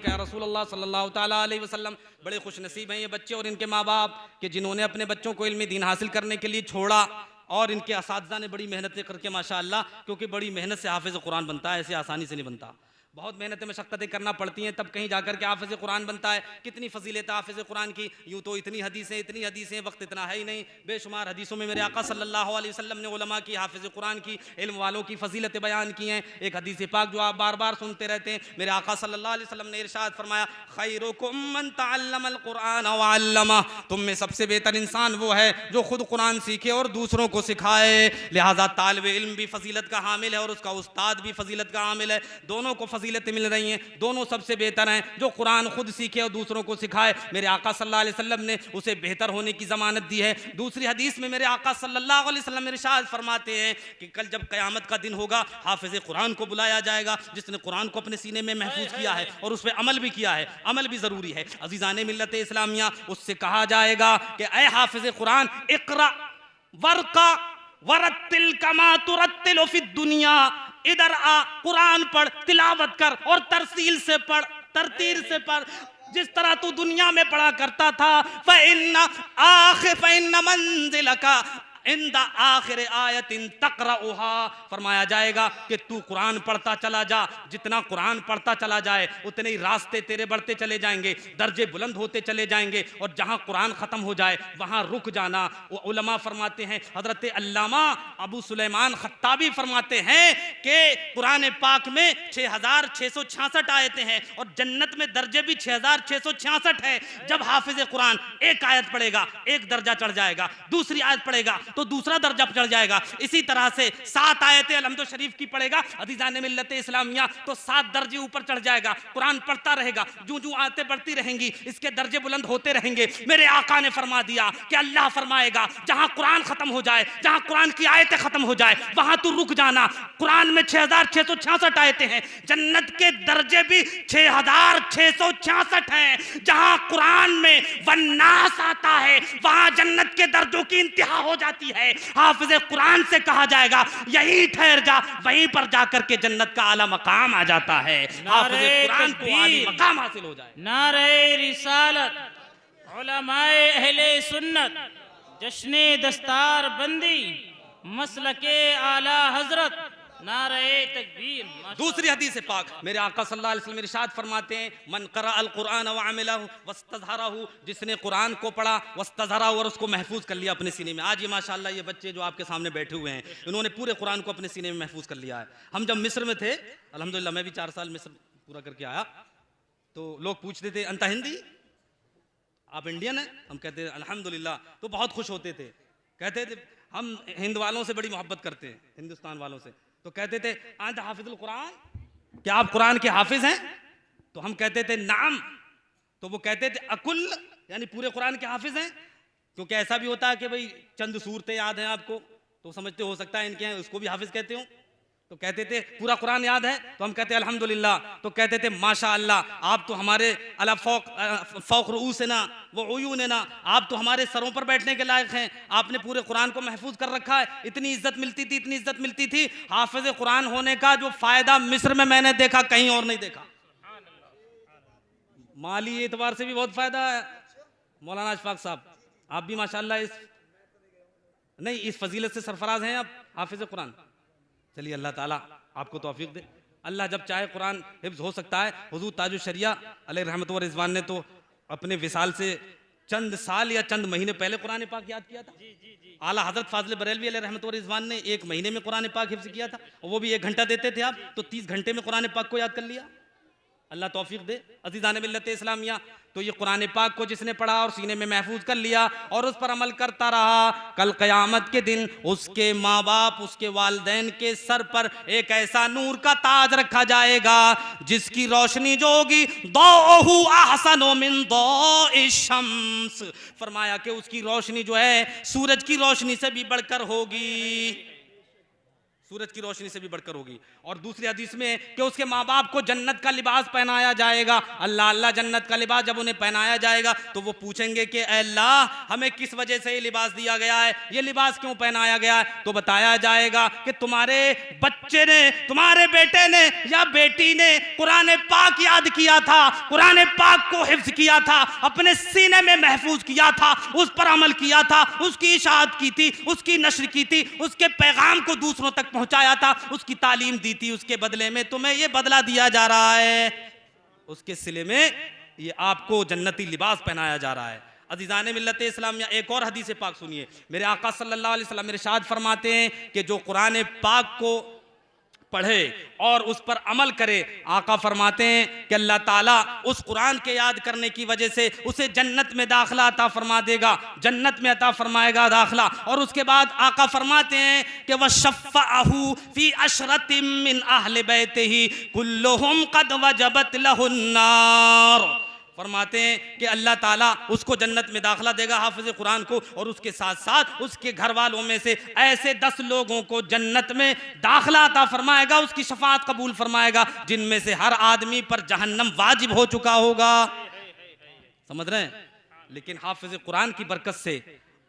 या रसूल अल्लाह सल्लल्लाहु तआला अलैहि वसल्लम। बड़े खुश नसीब हैं ये बच्चे और इनके माँ बाप कि जिन्होंने अपने बच्चों को इल्म दीन हासिल करने के लिए छोड़ा और इनके असातिज़ा ने बड़ी मेहनतें करके माशाअल्लाह, क्योंकि बड़ी मेहनत से हाफिज़ कुरान बनता है, ऐसे आसानी से नहीं बनता, बहुत मेहनतें मशक्क़तें करना पड़ती हैं तब कहीं जाकर के हाफिज़ कुरान बनता है। कितनी फजीलत हाफिज़ कुरान की, यूँ तो इतनी हदीसें, वक्त इतना है ही नहीं, बेशुमार हदीसों में मेरे आका सल्लल्लाहु अलैहि वसल्लम ने उलमा की, हाफिज़ कुरान की, इल्म वालों की फजीलतें बयान की हैं। एक हदीस पाक जो आप बार बार सुनते रहते हैं, मेरे आका सल्लल्लाहु अलैहि वसल्लम ने इरशाद फरमाया, खैरुकुम मन तअल्लमल कुरान व अल्लमा, तुम में सबसे बेहतर इंसान वो है जो खुद कुरान सीखे और दूसरों को सिखाए। लिहाजा तालिब इल्म भी फजीलत का हामिल है और उसका उस्ताद भी फजीलत का हामिल है, दोनों को फजीलतें मिल रही हैं, दोनों सबसे बेहतर हैं जो कुरान खुद सीखे और दूसरों को सिखाए। मेरे आका सल्लल्लाहु अलैहि वसल्लम ने उसे बेहतर होने की ज़मानत दी है। दूसरी हदीस में मेरे आका सल्लल्लाहु अलैहि वसल्लम इरशाद फरमाते हैं कि कल जब क़यामत का दिन होगा हाफिज़ कुरान को बुलाया जाएगा, जिसने कुरान को अपने सीने में महफूज किया है और उस पर अमल भी किया है, अमल भी ज़रूरी है। अज़ीज़ान मिल्लत इस्लामिया, उससे कहा जाएगा कि ऐ हाफिज़ कुरान, इक़रा वर्क़ा वरत्तिल कमा तुरत्तिलु फिद दुनिया, इधर आ, कुरान पढ़, तिलावत कर और तरसील से पढ़, तरतील से पढ़, जिस तरह तू दुनिया में पढ़ा करता था। फ़इन्न मंज़िलका इंद आखिर आयतिन तक़रउहा, फरमाया जाएगा कि तू कुरान पढ़ता चला जा, जितना कुरान पढ़ता चला जाए उतने ही रास्ते तेरे बढ़ते चले जाएंगे, दर्जे बुलंद होते चले जाएंगे, और जहाँ कुरान ख़त्म हो जाए वहाँ रुक जाना। वो उलमा फरमाते हैं, हज़रत अल्लामा अबू सुलेमान खत्ताबी फरमाते हैं कि कुरान पाक में 6666 आयतें हैं और जन्नत में दर्जे भी 6666 है। जब हाफिज़ कुरान एक आयत पढ़ेगा एक दर्जा चढ़ जाएगा, दूसरी आयत पढ़ेगा तो दूसरा दर्जा चढ़ जाएगा। इसी तरह से 7 आयतें अलहम्दुलिल्लाह शरीफ की पढ़ेगा अज़ीज़ान मिल्लत इस्लामिया तो 7 दर्जे ऊपर चढ़ जाएगा। कुरान पढ़ता रहेगा, जो आयतें बढ़ती रहेंगी इसके दर्जे बुलंद होते रहेंगे। मेरे आका ने फरमा दिया कि अल्लाह फरमाएगा जहां कुरान खत्म हो जाए, जहां कुरान की आयतें खत्म हो जाए वहां तू रुक जाना। कुरान में 6666 आयतें हैं, जन्नत के दर्जे भी 6666 हैं। जहां कुरान में वन्नास आता है वहां जन्नत के दर्जों की इंतहा हो जाती है। हाफिज कुरान से कहा जाएगा यही ठहर जा, वहीं पर जाकर के जन्नत का आला मकाम आ जाता है। हाफिज कुरान को आली मकाम हासिल हो जाए। नारे रिसालत, उलमाए अहले सुन्नत, जश्ने दस्तार बंदी, मसलके आला हजरत, नारे तकबीर। दूसरी हदीस पाक मेरे आका सल्लल्लाहु अलैहि वसल्लम इरशाद फरमाते हैं मन क़रा अल कुरान व अमिलहु वस्तज़हरहु, जिसने कुरान को पढ़ा वस्तज़हरहु और उसको महफूज कर लिया अपने सीने में। आज ये माशाअल्लाह ये बच्चे जो आपके सामने बैठे हुए हैं इन्होंने पूरे कुरान को अपने सीने में महफूज कर लिया है। हम जब मिस्र में थे अल्हम्दुलिल्लाह, मैं भी 4 साल मिस्र पूरा करके आया, तो लोग पूछते थे अंता हिंदी, आप इंडियन हैं? हम कहते थे अल्हम्दुलिल्लाह, तो बहुत खुश होते थे। कहते थे हम हिंद वालों से बड़ी मोहब्बत करते हैं, हिंदुस्तान वालों से। तो कहते थे अंत हाफिजुल कुरान, क्या आप कुरान के हाफिज हैं? तो हम कहते थे नाम। तो वो कहते थे अकुल, यानी पूरे कुरान के हाफिज हैं? क्योंकि ऐसा भी होता है कि भाई चंद सूरतें याद हैं आपको, तो समझते हो सकता है इनके हैं, उसको भी हाफिज कहते हो। तो कहते थे पूरा कुरान याद है? तो हम कहते अल्हम्दुलिल्लाह। तो कहते थे माशा अल्लाह, आप तो हमारे अला फौक रूसना वो उयूनना, आप तो हमारे सरों पर बैठने के लायक हैं, आपने पूरे कुरान को महफूज कर रखा है। इतनी इज्जत मिलती थी, इतनी इज्जत मिलती थी। हाफिज कुरान होने का जो फायदा मिस्र में मैंने देखा कहीं और नहीं देखा। माली एतबार से भी बहुत फायदा है। मौलाना अशफाक साहब आप भी माशाअल्लाह इस फजीलत से सरफराज हैं आप, हाफिज कुरान। चलिए अल्लाह ताला आपको तौफीक दे। अल्लाह जब चाहे कुरान हिफ्ज हो सकता है। हुजूर ताजुश शरिया अलैहि रहमत व रिज़वान ने तो अपने विसाल से चंद साल या चंद महीने पहले कुरान पाक याद किया था। आला हजरत फाजिल बरेलवी अलैहि रहमत व रिज़वान ने 1 महीने में कुरान पाक हिफ्ज किया था, और वो भी 1 घंटा देते थे आप, तो 30 घंटे में कुरान पाक को याद कर लिया। अल्लाह तौफीक दे। अज़ीज़ान मिल्लत इस्लामिया, तो ये कुरान पाक को जिसने पढ़ा और सीने में महफूज कर लिया और उस पर अमल करता रहा, कल क़यामत के दिन उसके माँ बाप, उसके वालिदैन के सर पर एक ऐसा नूर का ताज रखा जाएगा जिसकी रोशनी जो होगी दौहु अहसनु मिन दौइश शम्स, फरमाया कि उसकी रोशनी जो है सूरज की रोशनी से भी बढ़कर होगी, सूरज की रोशनी से भी बढ़कर होगी। और दूसरी हदीस में कि उसके माँ बाप को जन्नत का लिबास पहनाया जाएगा। अल्लाह अल्लाह, जन्नत का लिबास जब उन्हें पहनाया जाएगा तो वो पूछेंगे कि अल्लाह हमें किस वजह से ये लिबास दिया गया है, ये लिबास क्यों पहनाया गया है? तो बताया जाएगा कि तुम्हारे बच्चे ने, तुम्हारे बेटे ने या बेटी ने कुरान पाक याद किया था, कुरान पाक को हिफ्ज किया था, अपने सीने में महफूज किया था, उस पर अमल किया था, उसकी इशाअत की थी, उसकी नश्र की थी, उसके पैगाम को दूसरों तक पहुंचाया था, उसकी तालीम दी थी, उसके बदले में तुम्हें ये बदला दिया जा रहा है, उसके सिले में ये आपको जन्नती लिबास पहनाया जा रहा है। अज़ीज़ान मिल्लत इस्लामिया, एक और हदीस पाक सुनिए। मेरे आका सल्लल्लाहु अलैहि वसल्लम इरशाद फरमाते हैं कि जो कुरान पाक को पढ़े और उस पर अमल करे, आका फरमाते हैं कि अल्लाह ताला उस कुरान के याद करने की वजह से उसे जन्नत में दाखला अता फरमा देगा, जन्नत में अता फरमाएगा दाखला। और उसके बाद आका फरमाते हैं कि वह शफ़अहु फी अशरतिम मिन अहले बैतिही कुल्लुहुम क़द वजबत लहुन्नार, फरमाते हैं कि अल्लाह ताला उसको जन्नत में दाखला देगा, हाफिज कुरान को, और उसके साथ साथ उसके घर वालों में से ऐसे 10 लोगों को जन्नत में दाखला अता फरमाएगा, उसकी शफाअत कबूल फरमाएगा, जिनमें से हर आदमी पर जहन्नम वाजिब हो चुका होगा। समझ रहे हैं? लेकिन हाफिज कुरान की बरकत से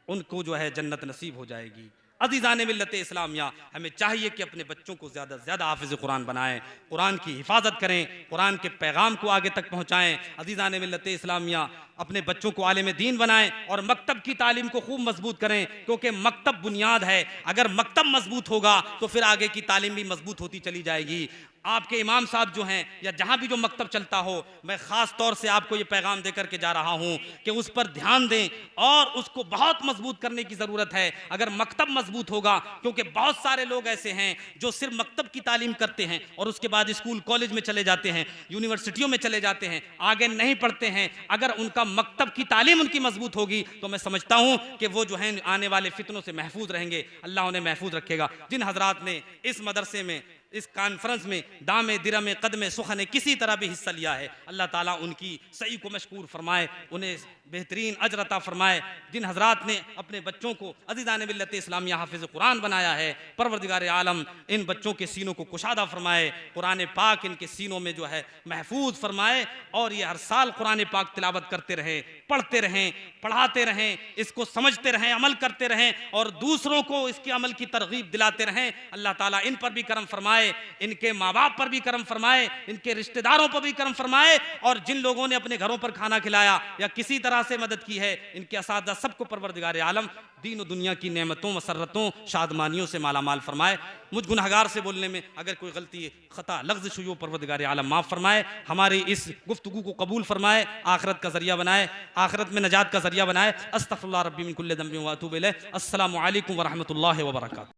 उनको जो है जन्नत नसीब हो जाएगी। अज़ीज़ान मिल्लत इस्लामिया, हमें चाहिए कि अपने बच्चों को ज़्यादा से ज़्यादा हाफिज़ कुरान बनाएं, कुरान की हिफाजत करें, कुरान के पैगाम को आगे तक पहुँचाएँ। अज़ीज़ान मिल्लत इस्लामिया, अपने बच्चों को आलिम दीन बनाएं और मकतब की तालीम को खूब मजबूत करें, क्योंकि मकतब बुनियाद है। अगर मकतब मजबूत होगा तो फिर आगे की तालीम भी मजबूत होती चली जाएगी। आपके इमाम साहब जो हैं या जहाँ भी जो मकतब चलता हो, मैं ख़ास तौर से आपको ये पैगाम देकर के जा रहा हूँ कि उस पर ध्यान दें और उसको बहुत मजबूत करने की ज़रूरत है। अगर मकतब मजबूत होगा, क्योंकि बहुत सारे लोग ऐसे हैं जो सिर्फ मकतब की तालीम करते हैं और उसके बाद स्कूल कॉलेज में चले जाते हैं, यूनिवर्सिटियों में चले जाते हैं, आगे नहीं पढ़ते हैं। अगर उनका जब मकतब की तालीम उनकी मजबूत होगी तो मैं समझता हूँ कि वो जो है आने वाले फितनों से महफूज रहेंगे, अल्लाह उन्हें महफूज रखेगा। जिन हजरात ने इस मदरसे में, इस कॉन्फ्रेंस में दामे दिरमे कदमे सुखने किसी तरह भी हिस्सा लिया है, अल्लाह ताला उनकी सही को मशकूर फरमाए, उन्हें बेहतरीन अजर अता फरमाए। जिन हजरात ने अपने बच्चों को अज़ीज़ान मिल्लत इस्लामिया हाफिज़ कुरान बनाया है, परवरदिगार आलम इन बच्चों के सीनों को कुशादा फरमाए, कुरान पाक इनके सीनों में जो है महफूज फरमाए, और ये हर साल कुरान पाक तिलावत करते रहें, पढ़ते रहें, पढ़ाते रहें, इसको समझते रहें, अमल करते रहें और दूसरों को इसके अमल की तरगीब दिलाते रहें। अल्लाह ताला इन पर भी करम फरमाए, इनके माँ बाप पर भी करम फरमाए, इनके रिश्तेदारों पर भी करम फरमाए, और जिन लोगों ने अपने घरों पर खाना खिलाया या किसी तरह से मदद की है, इनके असातिज़ा सबको परवरदिगार आलम दीन और दुनिया की नेमतों, मसर्रतों, शादमानियों से माला माल फरमाए। मुझ गुनहगार से बोलने में अगर कोई गलती खता लफ्ज़ हुई हो, परवरदिगार आलम माफ़ फरमाए, हमारी इस गुफ्तगू को कबूल फरमाए, आखिरत का ज़रिया बनाए, आखिरत में नजात का ज़रिया बनाए। अस्तग़फिरुल्लाह रब्बी मिन कुल्लि ज़ंबिन व अतूबु इलैह। अस्सलामु अलैकुम व रहमतुल्लाहि व बरकातुहू।